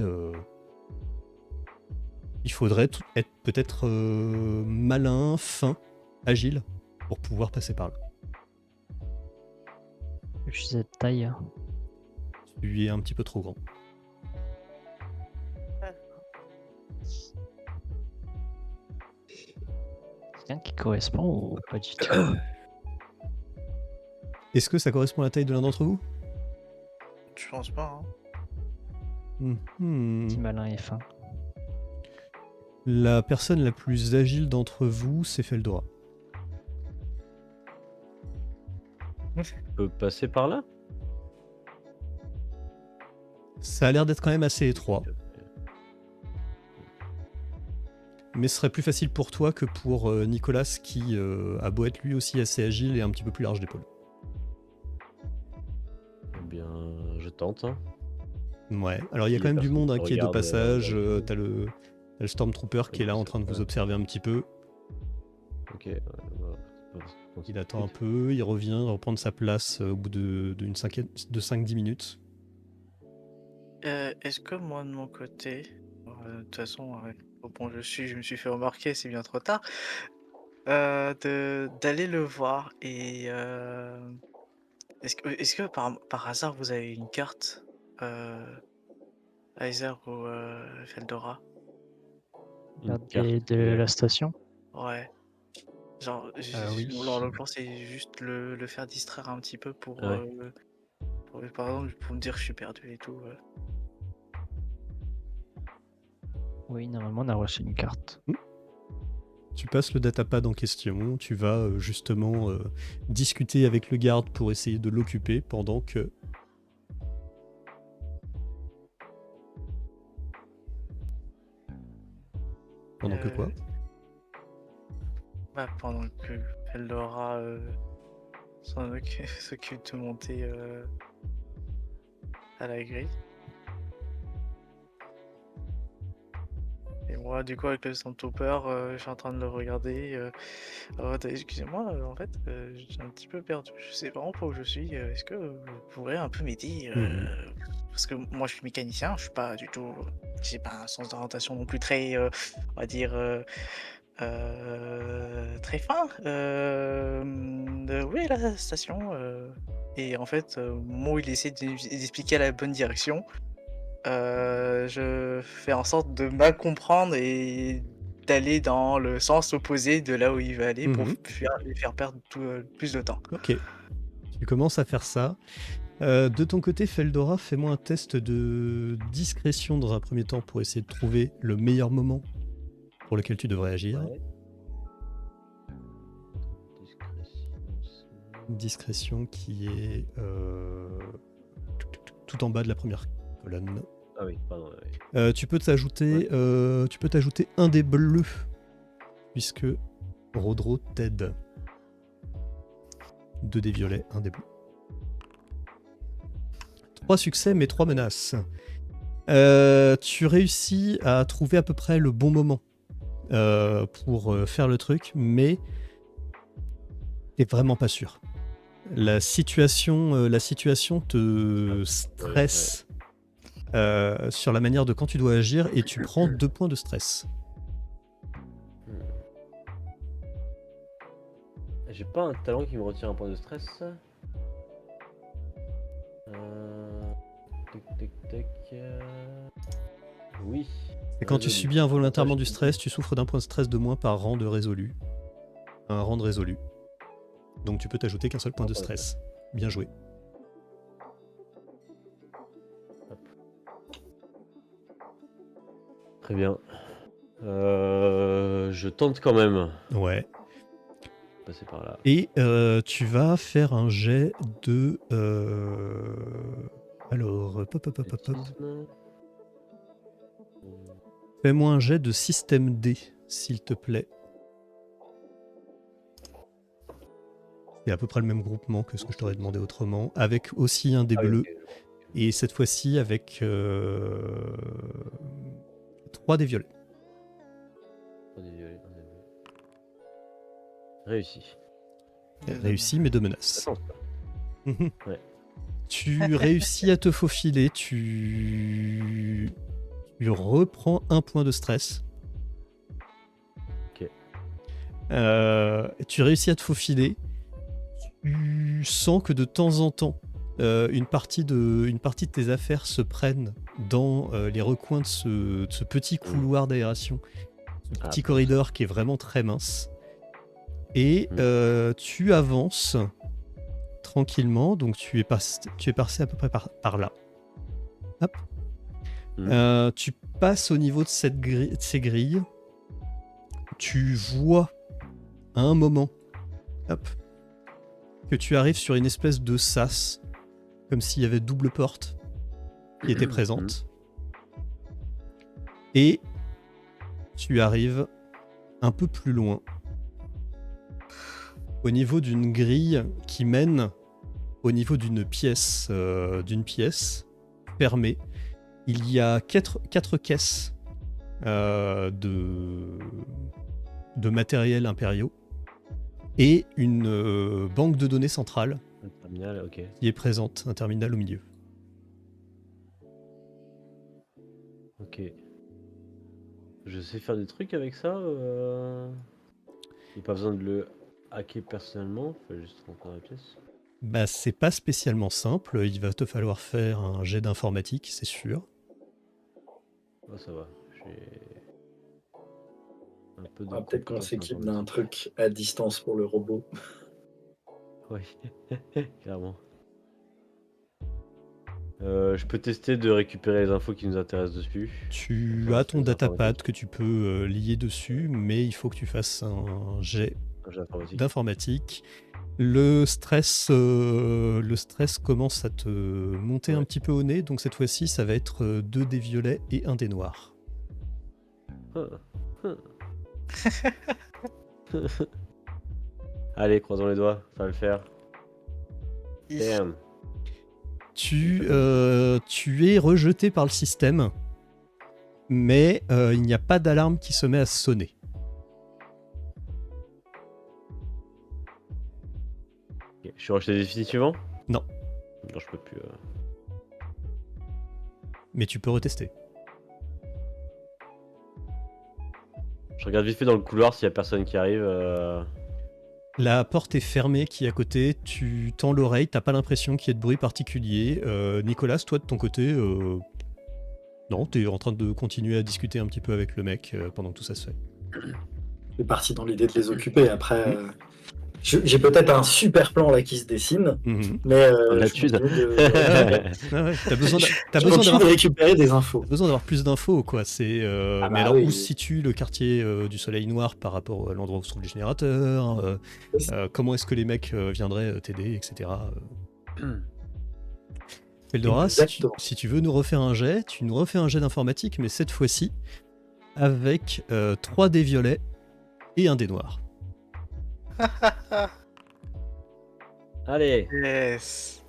être peut-être malin, fin, agile, pour pouvoir passer par là. Je suis de taille. Tu es un petit peu trop grand. C'est quelqu'un qui correspond ou pas du tout? Est-ce que ça correspond à la taille de l'un d'entre vous? Je pense pas. Petit malin et fin. La personne la plus agile d'entre vous, c'est Feldora. Je peux passer par là? Ça a l'air d'être quand même assez étroit. Mais ce serait plus facile pour toi que pour Nicolas qui a beau être lui aussi assez agile et un petit peu plus large d'épaule. Eh bien, je tente. Hein. Ouais, alors il y a Si quand les même du personnes monde te qui est de regardent, passage, ouais. t'as le Stormtrooper qui est là en train de vous observer un petit peu. Ok, voilà. Il attend un peu, il revient reprendre sa place au bout de 5-10 minutes. Est-ce que moi de mon côté, de toute façon, bon, je me suis fait remarquer, c'est bien trop tard, d'aller le voir et est-ce que par hasard vous avez une carte, Heiser ou Feldora? Une De la station? Ouais. Genre, Oui. en l'occurrence, c'est juste le faire distraire un petit peu pour, Ouais. par exemple, pour me dire que je suis perdu et tout. Oui, normalement on a reçu une carte. Tu passes le datapad en question, tu vas justement discuter avec le garde pour essayer de l'occuper pendant que... Pendant que quoi? Bah, pendant que Feldora s'occupe de monter à la grille. Et moi, du coup, avec le Stormtrooper, je suis en train de le regarder. Excusez-moi, en fait, je suis un petit peu perdu. Je sais vraiment pas où je suis. Est-ce que vous pourrez un peu m'aider parce que moi, je suis mécanicien, je suis pas du tout. J'ai pas un sens d'orientation non plus très, on va dire, très fin. Oui, la station. Et en fait, au moment où il essaie d'expliquer la bonne direction, je fais en sorte de mal comprendre et d'aller dans le sens opposé de là où il va aller pour lui faire perdre plus de temps. Ok. Tu commences à faire ça. De ton côté, Feldora, fais-moi un test de discrétion dans un premier temps pour essayer de trouver le meilleur moment pour lequel tu devrais agir. Ouais. Discrétion qui est tout en bas de la première colonne. Ah oui, pardon. Oui. Tu peux t'ajouter un des bleus puisque Rodro t'aide. 2 des violets, 1 des bleus. 3 succès mais 3 menaces. Tu réussis à trouver à peu près le bon moment pour faire le truc, mais t'es vraiment pas sûr. La situation te stresse sur la manière de quand tu dois agir et tu prends 2 points de stress. J'ai pas un talent qui me retire un point de stress. Oui. Et quand tu subis involontairement du stress, tu souffres d'un point de stress de moins par rang de résolu. Un rang de résolu. Donc tu peux t'ajouter qu'un seul point de stress. Bien joué. Très bien. Je tente quand même. Ouais. Passer par là. Et tu vas faire un jet de... Alors, fais-moi un jet de système D, s'il te plaît. C'est à peu près le même groupement que ce que je t'aurais demandé autrement, avec aussi un des bleus. Okay. Et cette fois-ci avec 3 des violets. 3 des violets, 1 des bleus. Réussi. Réussi, mais 2 menaces. Ouais. Tu réussis à te faufiler, tu reprends 1 point de stress. Ok. Tu réussis à te faufiler. Tu sens que de temps en temps, une partie de tes affaires se prennent dans les recoins de ce petit couloir d'aération, ce Ah, petit corridor qui est vraiment très mince. Et tu avances tranquillement, donc tu es passé à peu près par là. Hop. Tu passes au niveau de ces grilles. Tu vois à un moment, hop, que tu arrives sur une espèce de sas, comme s'il y avait double porte qui était présente. Et tu arrives un peu plus loin, au niveau d'une grille qui mène au niveau d'une pièce fermée. Il y a quatre caisses de matériel impériaux et une banque de données centrale Un terminal, ok. qui est présente, un terminal au milieu. Ok. Je sais faire des trucs avec ça. Il n'y a pas besoin de le hacker personnellement. Faut juste rentrer dans la pièce. Bah, c'est pas spécialement simple. Il va te falloir faire un jet d'informatique, c'est sûr. Oh, ça va. J'ai un peu de. Peut-être qu'on compétences s'équipe informatiques. d'un truc à distance pour le robot. Oui, clairement. Je peux tester de récupérer les infos qui nous intéressent dessus. Tu Enfin, as ton les datapad informatiques. que tu peux lier dessus, mais il faut que tu fasses un jet J'ai l'informatique. d'informatique. Le stress commence à te monter un Ouais. petit peu au nez, donc cette fois-ci, ça va être 2 des violets et 1 des noirs. Allez, croisons les doigts, ça va le faire. Damn. Tu es rejeté par le système, mais il n'y a pas d'alarme qui se met à sonner. Ok, je suis rejeté définitivement? Non. Non, je peux plus. Mais tu peux retester. Je regarde vite fait dans le couloir s'il y a personne qui arrive. La porte est fermée qui est à côté, tu tends l'oreille, t'as pas l'impression qu'il y ait de bruit particulier. Nicolas, toi de ton côté, non, t'es en train de continuer à discuter un petit peu avec le mec pendant que tout ça se fait. Je suis parti dans l'idée de les occuper. Après, j'ai peut-être un super plan là qui se dessine, mais La je thune. continue de T'as besoin je continue de récupérer des infos. d'avoir plus d'infos, quoi. C'est, Ah mais bah alors, oui. où se situe le quartier du Soleil Noir par rapport à l'endroit où se trouve le générateur comment est-ce que les mecs viendraient t'aider, etc. Eldora, Exactement. si tu veux nous refaire un jet, tu nous refais un jet d'informatique, mais cette fois-ci avec 3 dés violets et 1 dé noir. Allez. Yes.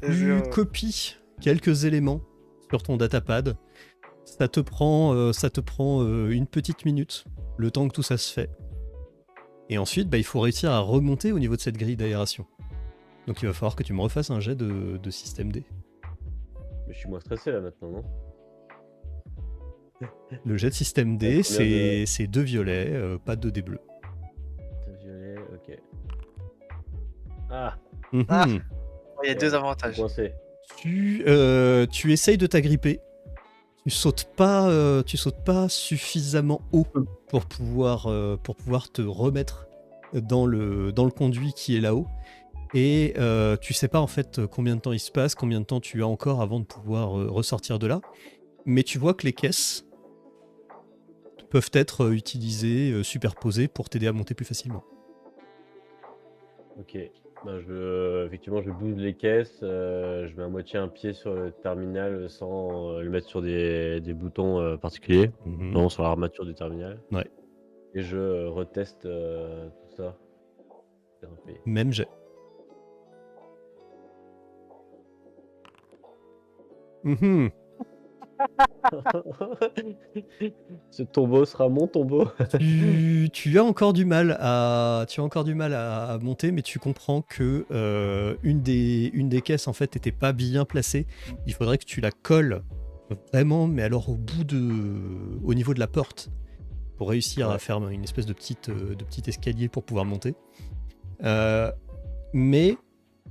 Tu copies quelques éléments sur ton datapad. Ça te prend une petite minute, le temps que tout ça se fait. Et ensuite, il faut réussir à remonter au niveau de cette grille d'aération. Donc il va falloir que tu me refasses un jet de système D. Mais je suis moins stressé là maintenant, non? Le jet de système D, c'est 2 violets, pas 2 dés bleus. Violet, ok. Ah, Mhm. Ah. Il y a 2 avantages. coincé. Tu essayes de t'agripper. Tu sautes pas suffisamment haut pour pouvoir te remettre dans le conduit qui est là-haut. Et tu sais pas en fait combien de temps il se passe, combien de temps tu as encore avant de pouvoir ressortir de là. Mais tu vois que les caisses peuvent être utilisées, superposées pour t'aider à monter plus facilement. Ok. Effectivement, je bouge les caisses. Je mets à moitié un pied sur le terminal sans le mettre sur des boutons particuliers. Non, sur l'armature du terminal. Ouais. Et je reteste tout ça. Grimper. Même jet. Mhm. Ce tombeau sera mon tombeau. Tu as encore du mal à monter, mais tu comprends que une des caisses en fait était pas bien placée. Il faudrait que tu la colles vraiment, mais alors au niveau de la porte, pour réussir à faire une espèce de petit escalier pour pouvoir monter. Mais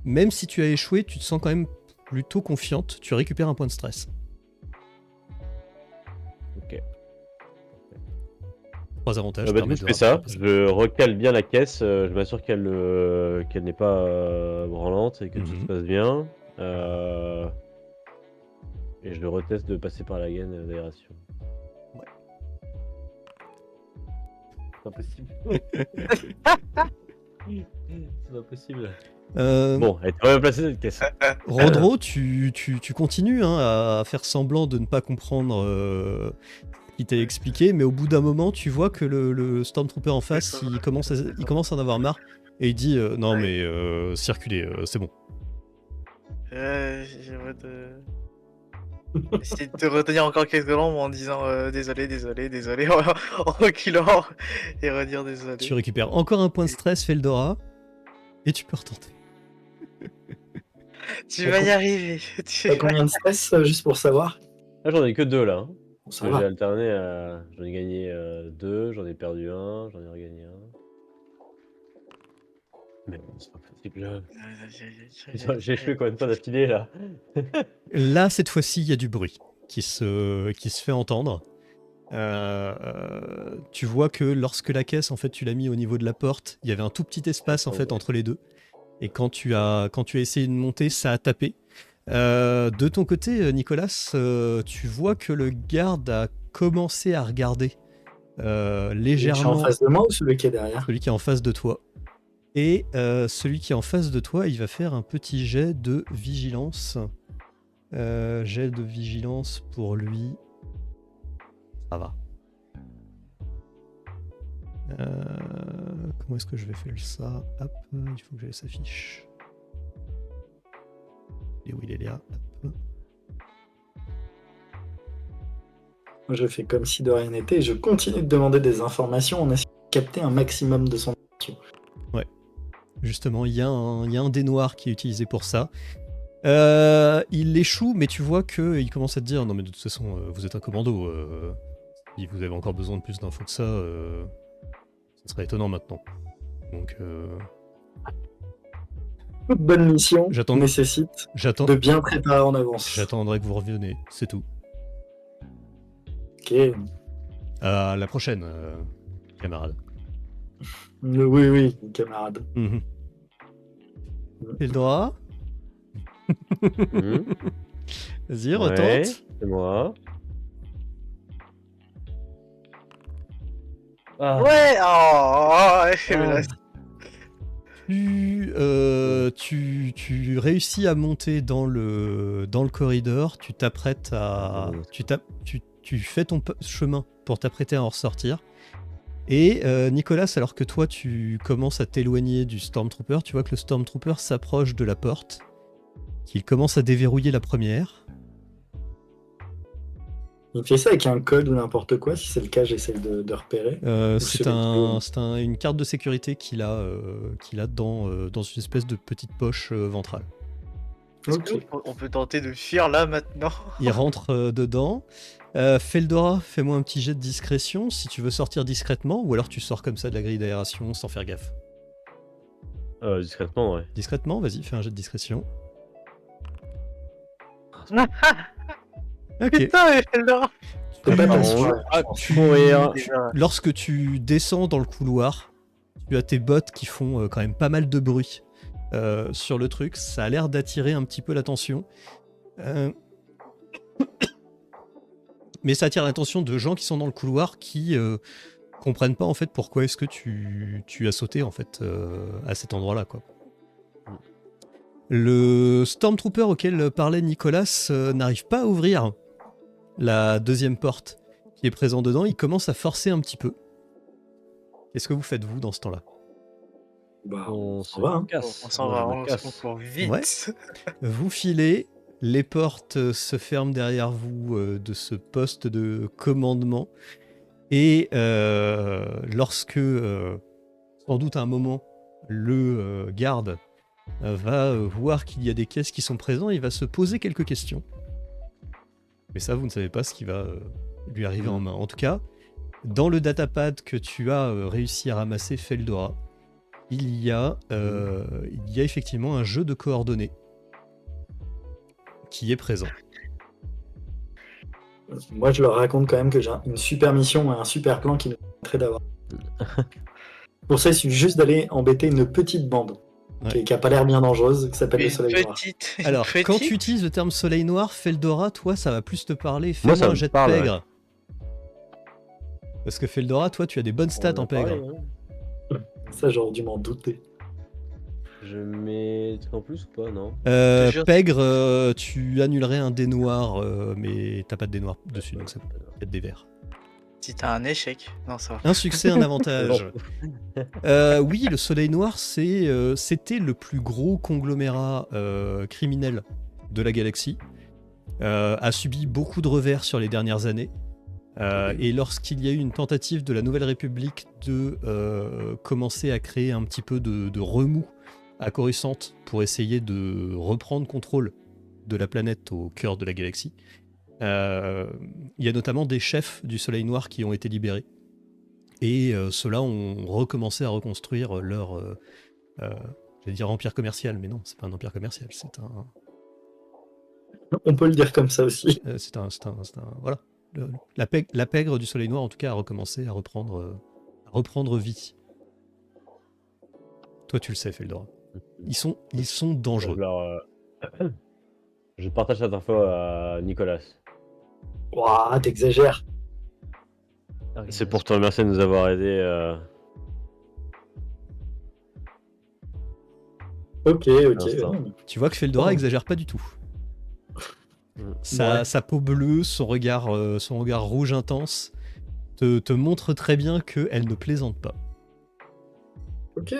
même si tu as échoué, tu te sens quand même plutôt confiante. Tu récupères un point de stress. Ok. 3 avantages. Du coup, je fais ça. Je recale bien la caisse. Je m'assure qu'elle n'est pas branlante et que tout se passe bien. Et je reteste de passer par la gaine d'aération. Ouais. C'est impossible. C'est impossible. Bon, Bon, elle est très bien placée cette caisse. Rodro, tu continues à faire semblant de ne pas comprendre ce qui t'est expliqué, mais au bout d'un moment, tu vois que le Stormtrooper en face, il commence à en avoir marre et il dit non mais circulez, c'est bon. J'ai essayer de te retenir encore quelques secondes en disant désolé, en reculant et redire désolé. Tu récupères encore un point de stress, Feldora, et tu peux retenter. Tu vas y arriver. T'as combien de stress, juste pour savoir? Là, j'en ai que 2 là. Hein. Ça J'ai va. alterné à. J'en ai gagné 2, j'en ai perdu 1, j'en ai regagné 1. Mais bon, c'est pas possible. J'ai échoué combien de fois d'affilée là? Là, cette fois-ci, il y a du bruit qui se fait entendre. Tu vois que lorsque la caisse, en fait, tu l'as mis au niveau de la porte, il y avait un tout petit espace en fait entre les deux. Et quand tu as essayé de monter, ça a tapé. De ton côté, Nicolas, tu vois que le garde a commencé à regarder légèrement. Celui qui est en face de moi ou celui qui est derrière? Celui qui est en face de toi. Et celui qui est en face de toi, il va faire un petit jet de vigilance. Jet de vigilance pour lui. Ça va. Comment est-ce que je vais faire ça? Hop, il faut que j'aille sa fiche. Et où il est là? Hop. Moi, je fais comme si de rien n'était et je continue de demander des informations en essayant de capter un maximum de son attention. Ouais. Justement, il y a un dé noir qui est utilisé pour ça. Il échoue, mais tu vois qu'il commence à te dire non mais de toute façon vous êtes un commando, si vous avez encore besoin de plus d'infos que ça, ça serait étonnant maintenant. Donc Toute bonne mission J'attends- nécessite de bien préparer en avance. j'attendrai que vous reveniez, c'est tout. Ok. À la prochaine, camarade. Oui, camarade. Eldora. Vas-y, retente. Ouais, c'est moi. Ah. Ouais, Tu réussis à monter dans le corridor, tu t'apprêtes à... Tu fais ton chemin pour t'apprêter à en ressortir. Et Nicolas, alors que toi tu commences à t'éloigner du Stormtrooper, tu vois que le Stormtrooper s'approche de la porte, qu'il commence à déverrouiller la première. Il fait ça avec un code ou n'importe quoi. Si c'est le cas, j'essaie de repérer. C'est une carte de sécurité qu'il a dans une espèce de petite poche ventrale. Ok. On peut tenter de fuir là maintenant. Il rentre dedans. Feldora, fais-moi un petit jet de discrétion si tu veux sortir discrètement, ou alors tu sors comme ça de la grille d'aération sans faire gaffe. Discrètement, ouais. Discrètement, vas-y, fais un jet de discrétion. Ok. Putain, Eldora. Lorsque tu descends dans le couloir, tu as tes bottes qui font quand même pas mal de bruit sur le truc. Ça a l'air d'attirer un petit peu l'attention. Mais ça attire l'attention de gens qui sont dans le couloir qui comprennent pas en fait pourquoi est-ce que tu as sauté en fait à cet endroit-là, quoi. Le Stormtrooper auquel parlait Nicolas n'arrive pas à ouvrir la deuxième porte qui est présente dedans. Il commence à forcer un petit peu. Qu'est-ce que vous faites vous dans ce temps-là? On s'en va, hein. casse. On s'en va, on court vite. Ouais. Vous filez, les portes se ferment derrière vous de ce poste de commandement. Et lorsque, sans doute à un moment, le garde va voir qu'il y a des caisses qui sont présentes, il va se poser quelques questions. Mais ça, vous ne savez pas ce qui va lui arriver en main. En tout cas, dans le datapad que tu as réussi à ramasser, Feldora, il y a effectivement un jeu de coordonnées qui est présent. Moi, je leur raconte quand même que j'ai une super mission et un super plan qui nous permettrait d'avoir. Pour ça, il suffit juste d'aller embêter une petite bande qui a pas l'air bien dangereuse, qui s'appelle le Soleil Noir. Alors, quand tu utilises le terme Soleil Noir, Feldora, toi, ça va plus te parler. Moi, ça Fais-moi un me jet de parle, ouais. pègre. Parce que Feldora, toi, tu as des bonnes stats en pègre. Ça, j'aurais dû m'en douter. Je mets des trucs en plus ou pas, non? Pègre, tu annulerais un dé noir, mais t'as pas de dé noir dessus, donc c'est peut-être des verts. Si t'as un échec, non ça va. Un succès, un avantage. Oui, le Soleil Noir, c'était le plus gros conglomérat criminel de la galaxie. A subi beaucoup de revers sur les dernières années. Et lorsqu'il y a eu une tentative de la Nouvelle République de commencer à créer un petit peu de remous à Coruscant pour essayer de reprendre contrôle de la planète au cœur de la galaxie, il y a notamment des chefs du Soleil Noir qui ont été libérés. Et ceux-là ont recommencé à reconstruire leur, j'allais dire empire commercial, mais non, c'est pas un empire commercial, c'est un... On peut le dire comme ça aussi. C'est un voilà. La pègre du Soleil Noir, en tout cas, a recommencé à reprendre vie. Toi, tu le sais, Feldora. Ils sont dangereux. Alors, je partage cette info à Nicolas. Ouah, t'exagères. C'est pour te remercier de nous avoir aidés. Ok. Tu vois que Feldora exagère pas du tout. Sa peau bleue, son regard rouge intense te montre très bien qu'elle ne plaisante pas. Ok.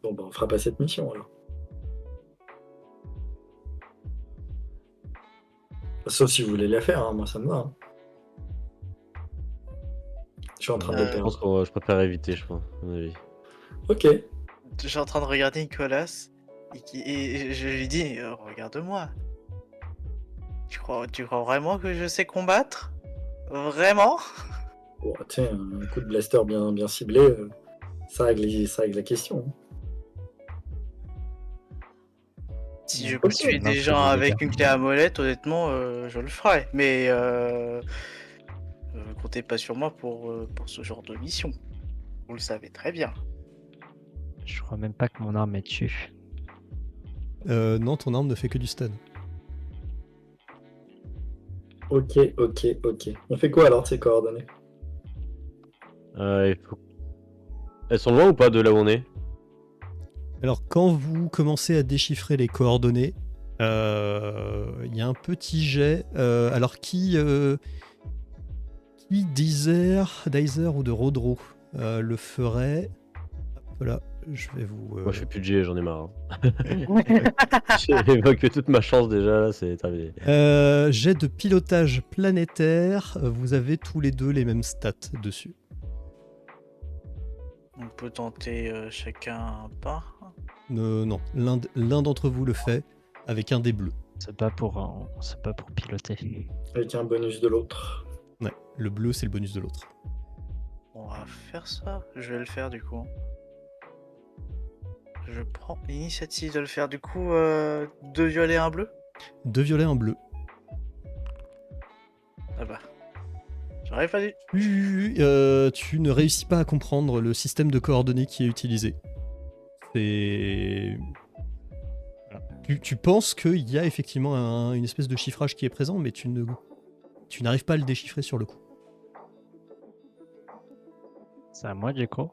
Bon, bah, on fera pas cette mission alors. Sauf si vous voulez la faire, hein, moi ça me va. Hein. Je suis en train de le Je perdre. pense que je préfère éviter, je crois, à mon avis. Ok. Je suis en train de regarder Nicolas et je lui dis regarde-moi. Tu crois vraiment que je sais combattre? Vraiment? Bon, tiens, un coup de blaster bien ciblé, ça règle la question. Si je peux tuer des gens avec une clé à molette, honnêtement, je le ferai. Mais comptez pas sur moi pour ce genre de mission. Vous le savez très bien. Je crois même pas que mon arme est tue. Non, ton arme ne fait que du stun. Ok. On fait quoi alors de ces coordonnées? Il faut... Elles sont loin ou pas de là où on est? Alors, quand vous commencez à déchiffrer les coordonnées, il y a un petit jet. Alors, qui d'Izer ou de Rodro le ferait? Voilà, je vais vous... Moi, je fais plus de G, j'en ai marre. Hein. J'ai évoqué toute ma chance déjà, là, c'est terminé. Jet de pilotage planétaire, vous avez tous les deux les mêmes stats dessus. On peut tenter chacun un pas. Non, l'un d'entre vous le fait avec un dé bleu. C'est pas pour piloter. Avec un bonus de l'autre. Ouais, le bleu c'est le bonus de l'autre. On va faire ça. Je vais le faire du coup. Je prends l'initiative de le faire du coup. 2 violets, 1 bleu. 2 violets, 1 bleu. Ah bah. J'aurais pas dû. Tu ne réussis pas à comprendre le système de coordonnées qui est utilisé. C'est... Voilà. Tu penses qu'il y a effectivement une espèce de chiffrage qui est présent, mais tu n'arrives pas à le déchiffrer sur le coup. C'est à moi du coup.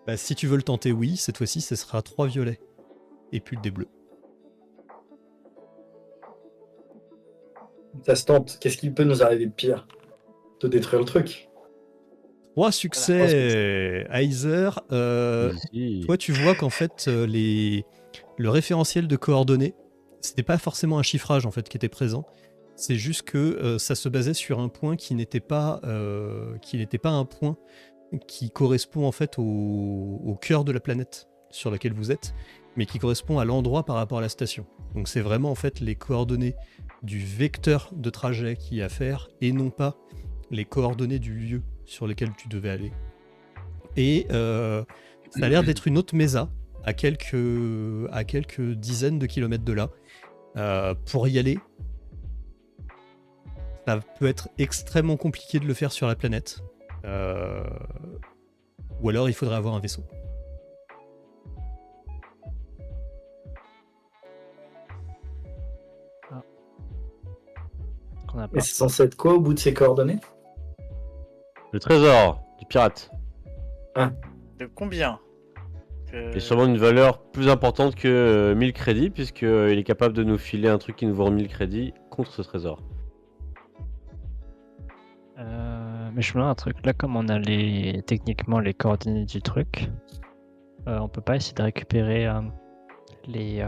Bah, si tu veux le tenter, oui, cette fois-ci, ce sera 3 violets. Et puis le dé bleu. Ça se tente. Qu'est-ce qui peut nous arriver de pire? De détruire le truc. 3 succès, Heiser. Toi, tu vois qu'en fait, le référentiel de coordonnées, c'était pas forcément un chiffrage en fait qui était présent. C'est juste que ça se basait sur un point qui n'était pas un point qui correspond en fait au cœur de la planète sur laquelle vous êtes, mais qui correspond à l'endroit par rapport à la station. Donc c'est vraiment en fait les coordonnées du vecteur de trajet qu'il y a à faire et non pas les coordonnées du lieu sur lequel tu devais aller. et ça a l'air d'être une autre mesa à quelques dizaines de kilomètres de là. Pour y aller, ça peut être extrêmement compliqué de le faire sur la planète. Ou alors il faudrait avoir un vaisseau. Qu'on a Et pas. c'est censé être quoi au bout de ces coordonnées? Le trésor du pirate. De combien? Et sûrement une valeur plus importante que 1000 crédits, puisqu'il est capable de nous filer un truc qui nous vaut 1000 crédits contre ce trésor. Mais je me demande un truc. Là, comme on a techniquement les coordonnées du truc, on peut pas essayer de récupérer les.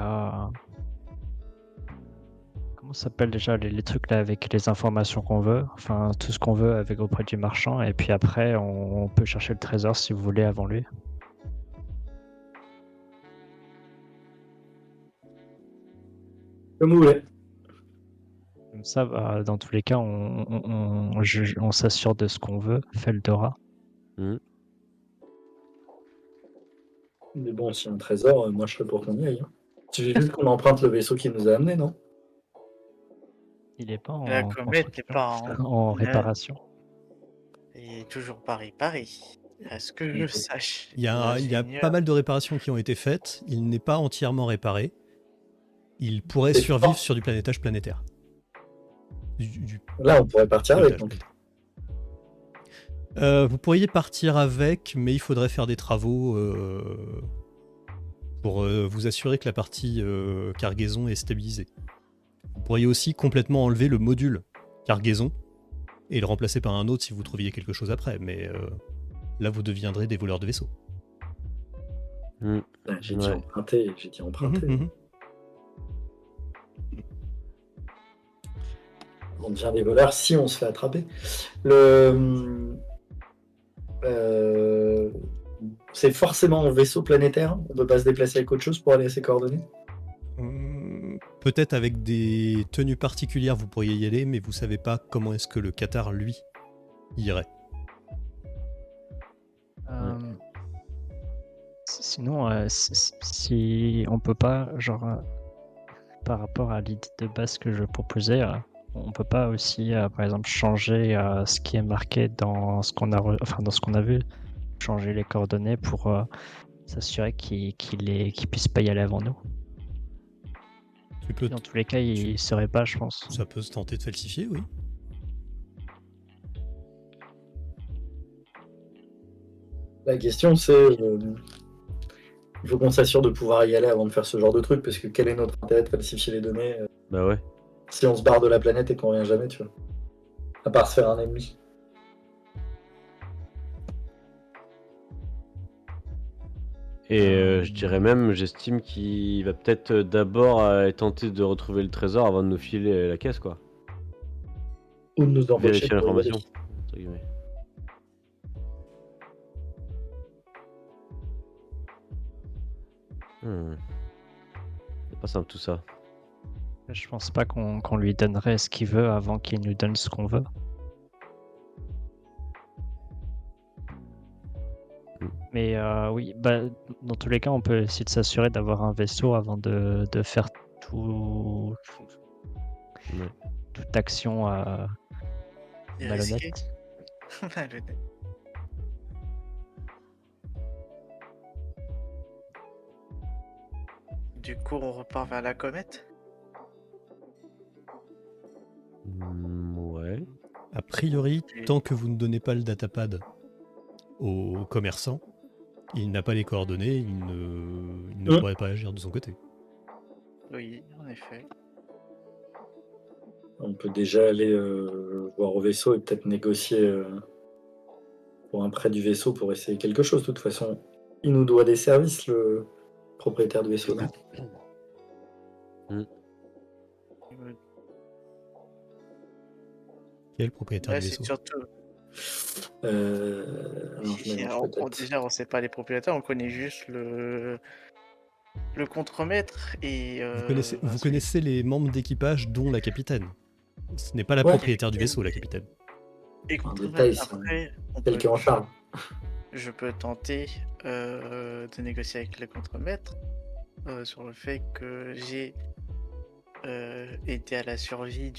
Comment ça s'appelle déjà les trucs là avec les informations qu'on veut, enfin tout ce qu'on veut avec auprès du marchand, et puis après on peut chercher le trésor si vous voulez avant lui. Comme vous voulez. Comme ça, dans tous les cas, on s'assure de ce qu'on veut, Feldora. Mais bon, si un trésor, moi je serais pour qu'on y aille. Tu veux juste qu'on emprunte le vaisseau qui nous a amenés, non? Il est pas La en comète n'est construction, pas en réparation. Il est toujours pas réparé. À ce que je sache. Il y a pas mal de réparations qui ont été faites. Il n'est pas entièrement réparé. Il pourrait C'est survivre fort. sur du planétage planétaire. Là, on pourrait partir avec. Donc. Vous pourriez partir avec, mais il faudrait faire des travaux pour vous assurer que la partie cargaison est stabilisée. Vous pourriez aussi complètement enlever le module cargaison et le remplacer par un autre si vous trouviez quelque chose après, mais là vous deviendrez des voleurs de vaisseaux. J'ai dit emprunter, On devient des voleurs si on se fait attraper. C'est forcément un vaisseau planétaire. On peut pas se déplacer avec autre chose pour aller à ces coordonnées. Peut-être avec des tenues particulières vous pourriez y aller, mais vous savez pas comment est-ce que le Qatar lui irait. Sinon, si on peut pas, genre, par rapport à l'idée de base que je proposais, on peut pas aussi, par exemple, changer ce qui est marqué dans ce qu'on a, dans ce qu'on a vu, changer les coordonnées pour s'assurer qu'il puisse pas y aller avant nous. Dans tous les cas, il serait pas, je pense. Ça peut se tenter de falsifier, oui. La question c'est, il faut qu'on s'assure de pouvoir y aller avant de faire ce genre de truc, parce que quel est notre intérêt de falsifier les données Bah ouais. si on se barre de la planète et qu'on revient jamais, tu vois. À part se faire un ennemi. Et je dirais même, j'estime qu'il va peut-être d'abord tenter de retrouver le trésor avant de nous filer la caisse, quoi. Ou de nous embaucher. Vérifier l'information, entre guillemets. C'est pas simple tout ça. Je pense pas qu'on lui donnerait ce qu'il veut avant qu'il nous donne ce qu'on veut. Mais oui, dans tous les cas, on peut essayer de s'assurer d'avoir un vaisseau avant de faire toute action malhonnête. Malhonnête. Du coup, on repart vers la comète. Ouais. A priori, tant que vous ne donnez pas le datapad au commerçant, il n'a pas les coordonnées, il ne pourrait pas agir de son côté. Oui, en effet. On peut déjà aller voir au vaisseau et peut-être négocier pour un prêt du vaisseau pour essayer quelque chose. De toute façon, il nous doit des services, le propriétaire du vaisseau. Non Qui est le propriétaire du vaisseau? Surtout. Déjà, on ne sait pas les propriétaires, on connaît juste le contremaître et. Vous connaissez les membres d'équipage, dont la capitaine. Ce n'est pas la propriétaire du vaisseau, la capitaine. Et en détail, c'est quelqu'un en charge. je peux tenter de négocier avec le contremaître sur le fait que j'ai été à la survie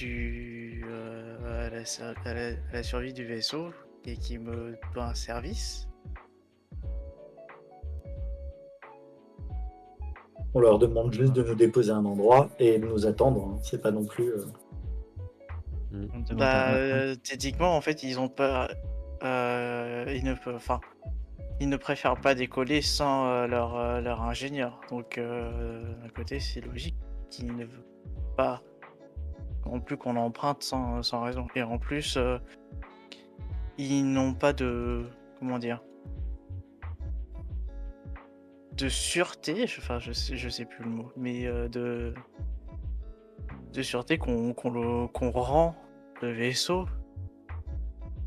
à la survie du vaisseau et qui me doit un service. On leur demande juste de nous déposer à un endroit et de nous attendre. Hein. C'est pas non plus. On demande Techniquement, en fait, ils ont pas. Ils ne préfèrent pas décoller sans leur ingénieur. Donc, d'un côté, c'est logique qu'ils ne veulent pas non plus qu'on emprunte sans raison. Et en plus, ils n'ont pas de. Comment dire? De sûreté, je sais plus le mot, mais de sûreté qu'on rend le vaisseau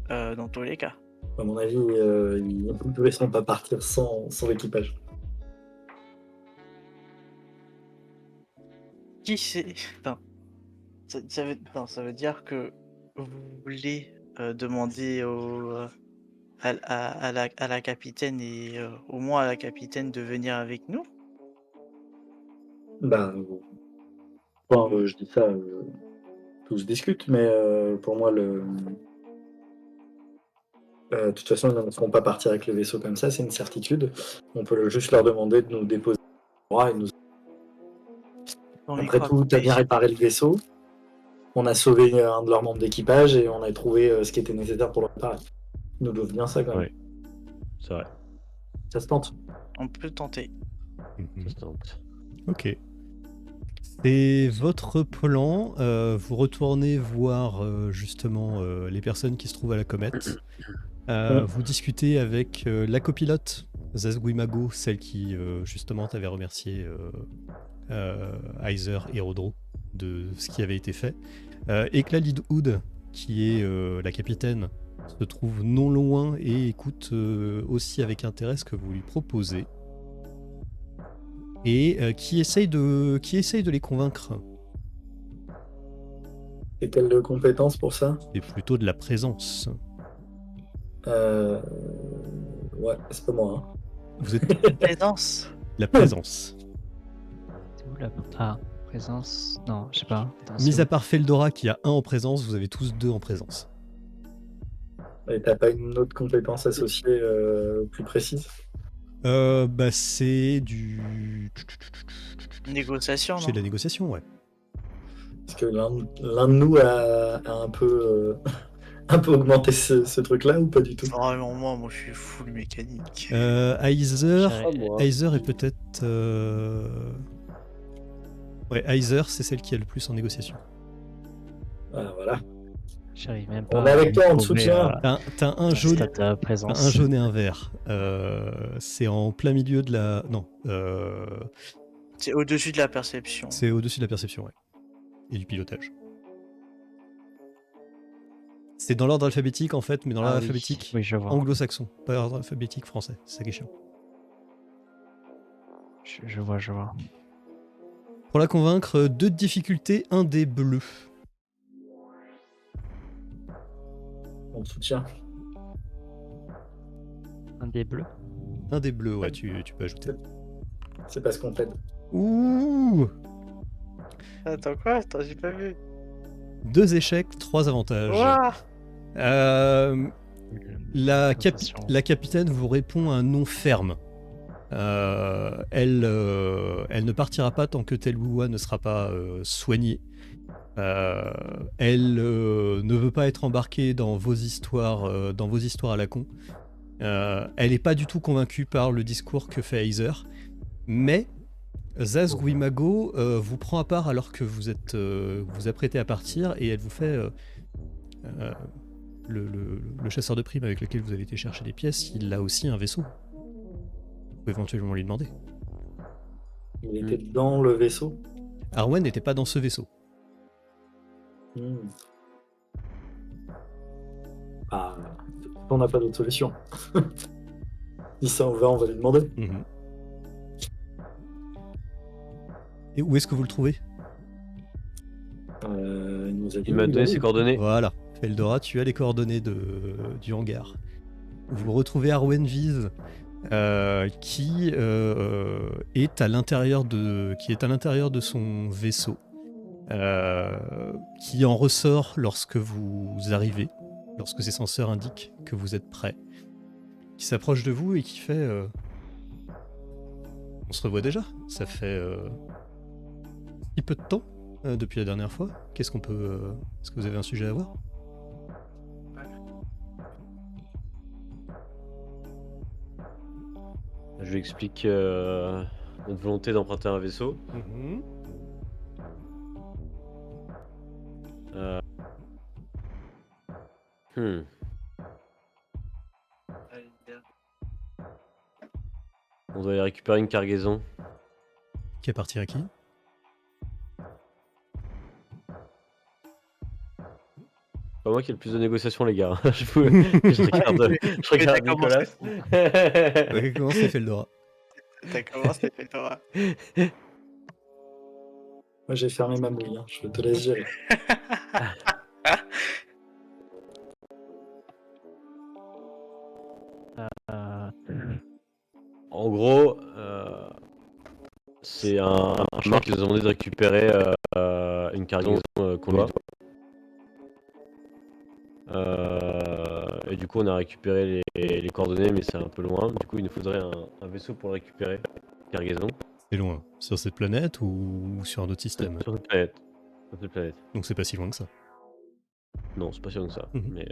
dans tous les cas. À mon avis, ils ne laisseront pas partir sans l'équipage. Qui c'est? Enfin, ça veut dire que vous voulez demander à la capitaine et au moins à la capitaine de venir avec nous? Bah, je dis ça, tout se discute, mais pour moi, de toute façon, ils ne nous feront pas partir avec le vaisseau comme ça, c'est une certitude. On peut juste leur demander de nous déposer à l'endroit et nous. Après tout, tu as bien réparé le vaisseau. On a sauvé un de leurs membres d'équipage et on a trouvé ce qui était nécessaire pour le réparer. Ils nous doivent bien ça quand même. Oui, c'est vrai. Ça se tente. On peut tenter. Ça se tente. Ok. C'est votre plan. Vous retournez voir justement les personnes qui se trouvent à la comète. Vous discutez avec la copilote, Zazguimago, celle qui justement t'avait remercié Heiser et Rodro de ce qui avait été fait. Et Khalid Hood, qui est la capitaine, se trouve non loin et écoute aussi avec intérêt ce que vous lui proposez. Et qui essaye de les convaincre. Et quelle compétence pour ça? C'est plutôt de la présence. Ouais, c'est pas moi. Hein. Vous êtes Présence. la présence. C'est où la présence? Non, je sais pas. Attends, Mis c'est à où part Feldora qui a 1 en présence, vous avez tous 2 en présence. Et t'as pas une autre compétence associée plus précise? Bah c'est du... Négociation, C'est non? de la négociation, ouais. Parce que l'un de nous a un peu augmenté ce truc-là ou pas du tout? Vraiment, moi je suis full mécanique. Heiser moi. est peut-être... Ouais, Heiser, c'est celle qui a le plus en négociation. Ah, voilà. J'arrive même pas On est avec toi, on te trouver, soutient. T'as un jaune... stat T'as présence. un jaune et un vert. C'est en plein milieu de la... Non. C'est au-dessus de la perception. C'est au-dessus de la perception, ouais. Et du pilotage. C'est dans l'ordre alphabétique, en fait, mais dans l'ordre Ah oui. alphabétique Oui, je vois. anglo-saxon. Pas l'ordre alphabétique français. C'est ça qui est chiant. Je vois. Pour la convaincre, 2 de difficulté, 1 des bleus. On te soutient. Un des bleus. 1 des bleus, ouais, tu peux ajouter. C'est pas ce qu'on fait. Ouh! Attends quoi? Attends, j'ai pas vu. 2 échecs, 3 avantages. Ouah. La Attention. capitaine vous répond un non ferme. Elle ne partira pas tant que Telwua ne sera pas soignée. Elle ne veut pas être embarquée dans vos histoires à la con. Elle n'est pas du tout convaincue par le discours que fait Heiser. Mais Zazguimago vous prend à part alors que vous vous apprêtez à partir et elle vous fait le chasseur de primes avec lequel vous avez été chercher des pièces, il a aussi un vaisseau. Vous pouvez éventuellement lui demander. Il était dans le vaisseau. Arwen n'était pas dans ce vaisseau. Ah, on n'a pas d'autre solution. Si ça en va, on va lui demander. Mhm. Et où est-ce que vous le trouvez? Il nous a dit Il m'a donné ses coordonnées. Voilà. Feldora, tu as les coordonnées du hangar. vous retrouvez Arwen Viz qui est à l'intérieur de son vaisseau, qui en ressort lorsque vous arrivez, lorsque ses senseurs indiquent que vous êtes prêt, qui s'approche de vous et qui fait on se revoit déjà, ça fait si peu de temps depuis la dernière fois. Qu'est-ce qu'on peut est-ce que vous avez un sujet à voir? Je lui explique notre volonté d'emprunter un vaisseau. Hmm. On doit aller récupérer une cargaison. Qui appartient à qui? Pas moi qui ai le plus de négociations, les gars. Je regarde Nicolas. Ouais, comment c'est Feldora? T'as commencé, Feldora. Moi, j'ai fermé ma mouille, hein. Je te laisse gérer. En gros, c'est un marque qui nous a demandé de récupérer une cargaison qu'on lui doit. Et du coup, on a récupéré les coordonnées, mais c'est un peu loin. Du coup, il nous faudrait un vaisseau pour le récupérer. Cargaison. C'est loin. Sur cette planète ou sur un autre système? Sur cette planète. Sur cette planète. Donc c'est pas si loin que ça. Non, c'est pas si loin que ça. Mhm. Mais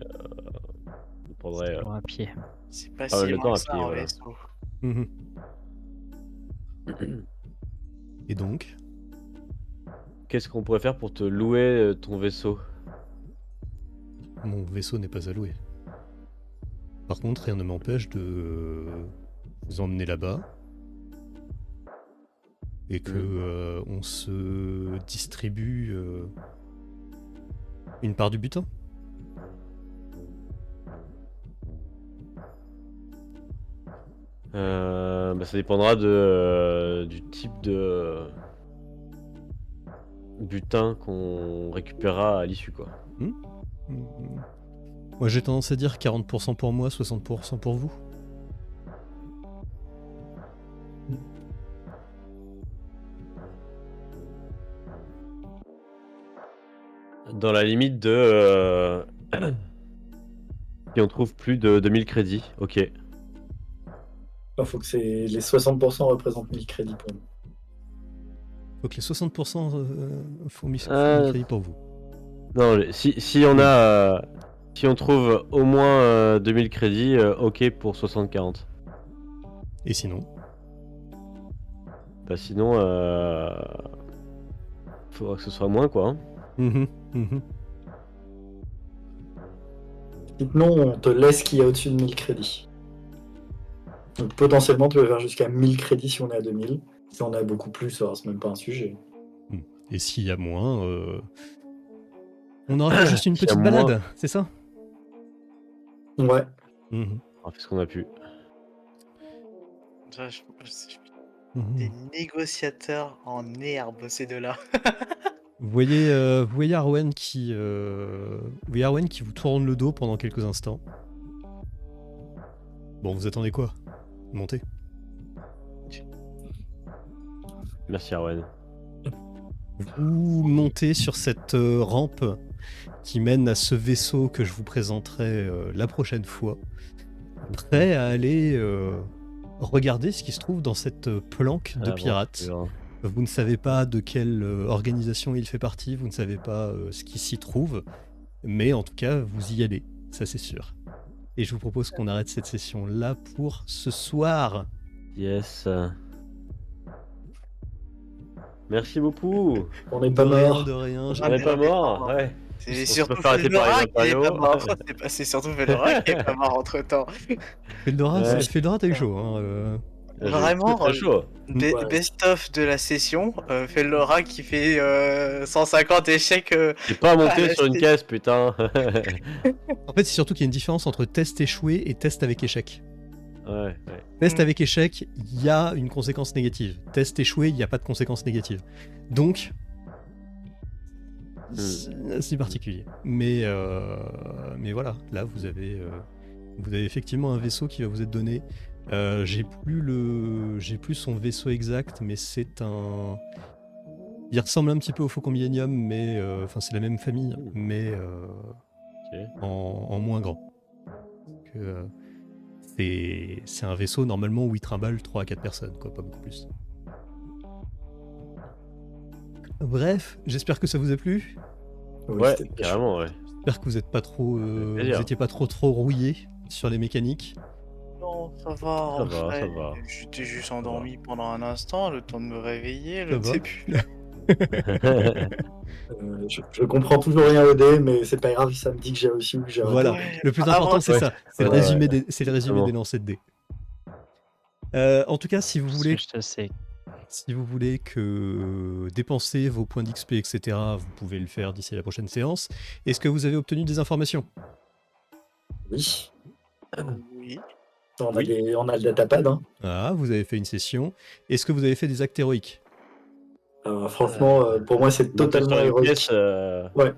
il faudrait. Loin à pied. C'est pas Ah ouais, si le loin temps que à ça pied, en voilà. vaisseau. Et donc? Qu'est-ce qu'on pourrait faire pour te louer ton vaisseau? Mon vaisseau n'est pas à louer. Par contre, rien ne m'empêche de vous emmener là-bas et que on se distribue une part du butin. Ça dépendra du type de butin qu'on récupérera à l'issue, quoi. Moi j'ai tendance à dire 40% pour moi, 60% pour vous. Dans la limite de... si on trouve plus de 2000 crédits, ok. Il faut que les 60% représentent 1000 crédits pour nous. Faut que les 60% font 1000 crédits pour vous. Non, si on a... si on trouve au moins 2000 crédits, ok pour 60-40. Et sinon? Bah sinon... faudra que ce soit moins, quoi. Sinon, on te laisse qu'il y a au-dessus de 1000 crédits. Donc potentiellement, tu peux faire jusqu'à 1000 crédits si on est à 2000. Si on a beaucoup plus, c'est même pas un sujet. Et s'il y a moins, on aura fait juste une S'il y a petite moins- balade, c'est ça? Ouais. Mhm. On a fait ce qu'on a pu. Ça, des négociateurs en herbe, ces deux-là. Vous voyez Arwen qui vous tourne le dos pendant quelques instants. Bon, vous attendez quoi? Montez. Merci Arwen. Vous montez sur cette rampe qui mène à ce vaisseau que je vous présenterai la prochaine fois. Prêt à aller regarder ce qui se trouve dans cette planque de pirates. Vous ne savez pas de quelle organisation il fait partie, vous ne savez pas ce qui s'y trouve, mais en tout cas, vous y allez, ça c'est sûr. Et je vous propose qu'on arrête cette session-là pour ce soir. Yes. Merci beaucoup. On n'est pas De rien, mort. de rien. On n'est pas mort, ouais. C'est On surtout peut pas arrêter par Feldora les qui est pas impériaux. mort. C'est surtout Feldora qui est pas mort entre temps. Feldora, Ouais. Feldora, t'as eu chaud. Hein, J'ai Vraiment, très chaud. Ouais. Best-of de la session, Feldora qui fait 150 échecs. J'ai pas monté Ah, sur une c'est- caisse, putain. En fait, c'est surtout qu'il y a une différence entre test échoué et test avec échec. Ouais. Test avec échec, il y a une conséquence négative. Test échoué, il n'y a pas de conséquence négative. Donc, c'est particulier. Mais voilà, là, vous avez Vous avez effectivement un vaisseau qui va vous être donné. J'ai plus son vaisseau exact, mais c'est un. Il ressemble un petit peu au Faucon Millennium, mais enfin c'est la même famille, mais Ok. en moins grand. Donc, c'est un vaisseau normalement où il trimballe 3 à 4 personnes, quoi, pas beaucoup plus. Bref, j'espère que ça vous a plu. Oui, Ouais, c'était carrément, ouais. J'espère que vous êtes pas trop, plaisir. vous étiez pas trop rouillé sur les mécaniques. Non, ça va, Ça en va, ça vrai. va. J'étais juste endormi pendant un instant, le temps de me réveiller, je Ça ne va. sais plus. Je comprends toujours rien au dé, mais c'est pas grave, ça me dit que j'ai réussi ou que j'ai raté. Voilà, Ouais. le plus Ah, important moi, c'est ouais. ça, c'est le Ouais, résumé, ouais. c'est le résumé Exactement. des lancers de dés. En tout cas, si vous Parce voulez que je sais. Si vous voulez que dépenser vos points d'XP, etc., vous pouvez le faire d'ici la prochaine séance. Est-ce que vous avez obtenu des informations? Oui. Oui. On a, Oui. on a le datapad. Hein. Ah, vous avez fait une session. Est-ce que vous avez fait des actes héroïques? Franchement, pour moi, c'est Monter totalement sur une héroïque. pièce, Ouais.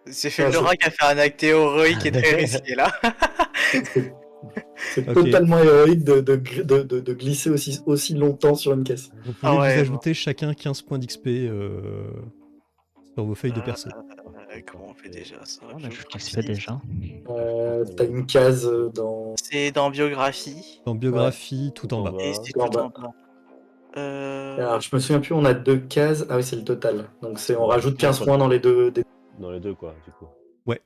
C'est Ah, Feldorak qui a fait un acte héroïque et très risqué là. C'est Ok. totalement héroïque de glisser aussi longtemps sur une caisse. Vous pouvez Ah ouais, vous non. ajouter chacun 15 points d'XP sur vos feuilles de perso. Comment on fait déjà ça? On ajoute Biographie. XP déjà. T'as une case dans. C'est dans biographie Dans biographie, tout en bas. et c'est tout en bas. Alors, je me souviens plus, on a 2 cases. Ah oui, c'est le total. Donc on rajoute 15 Ouais. points dans les deux. Dans les deux, quoi, du coup. Ouais.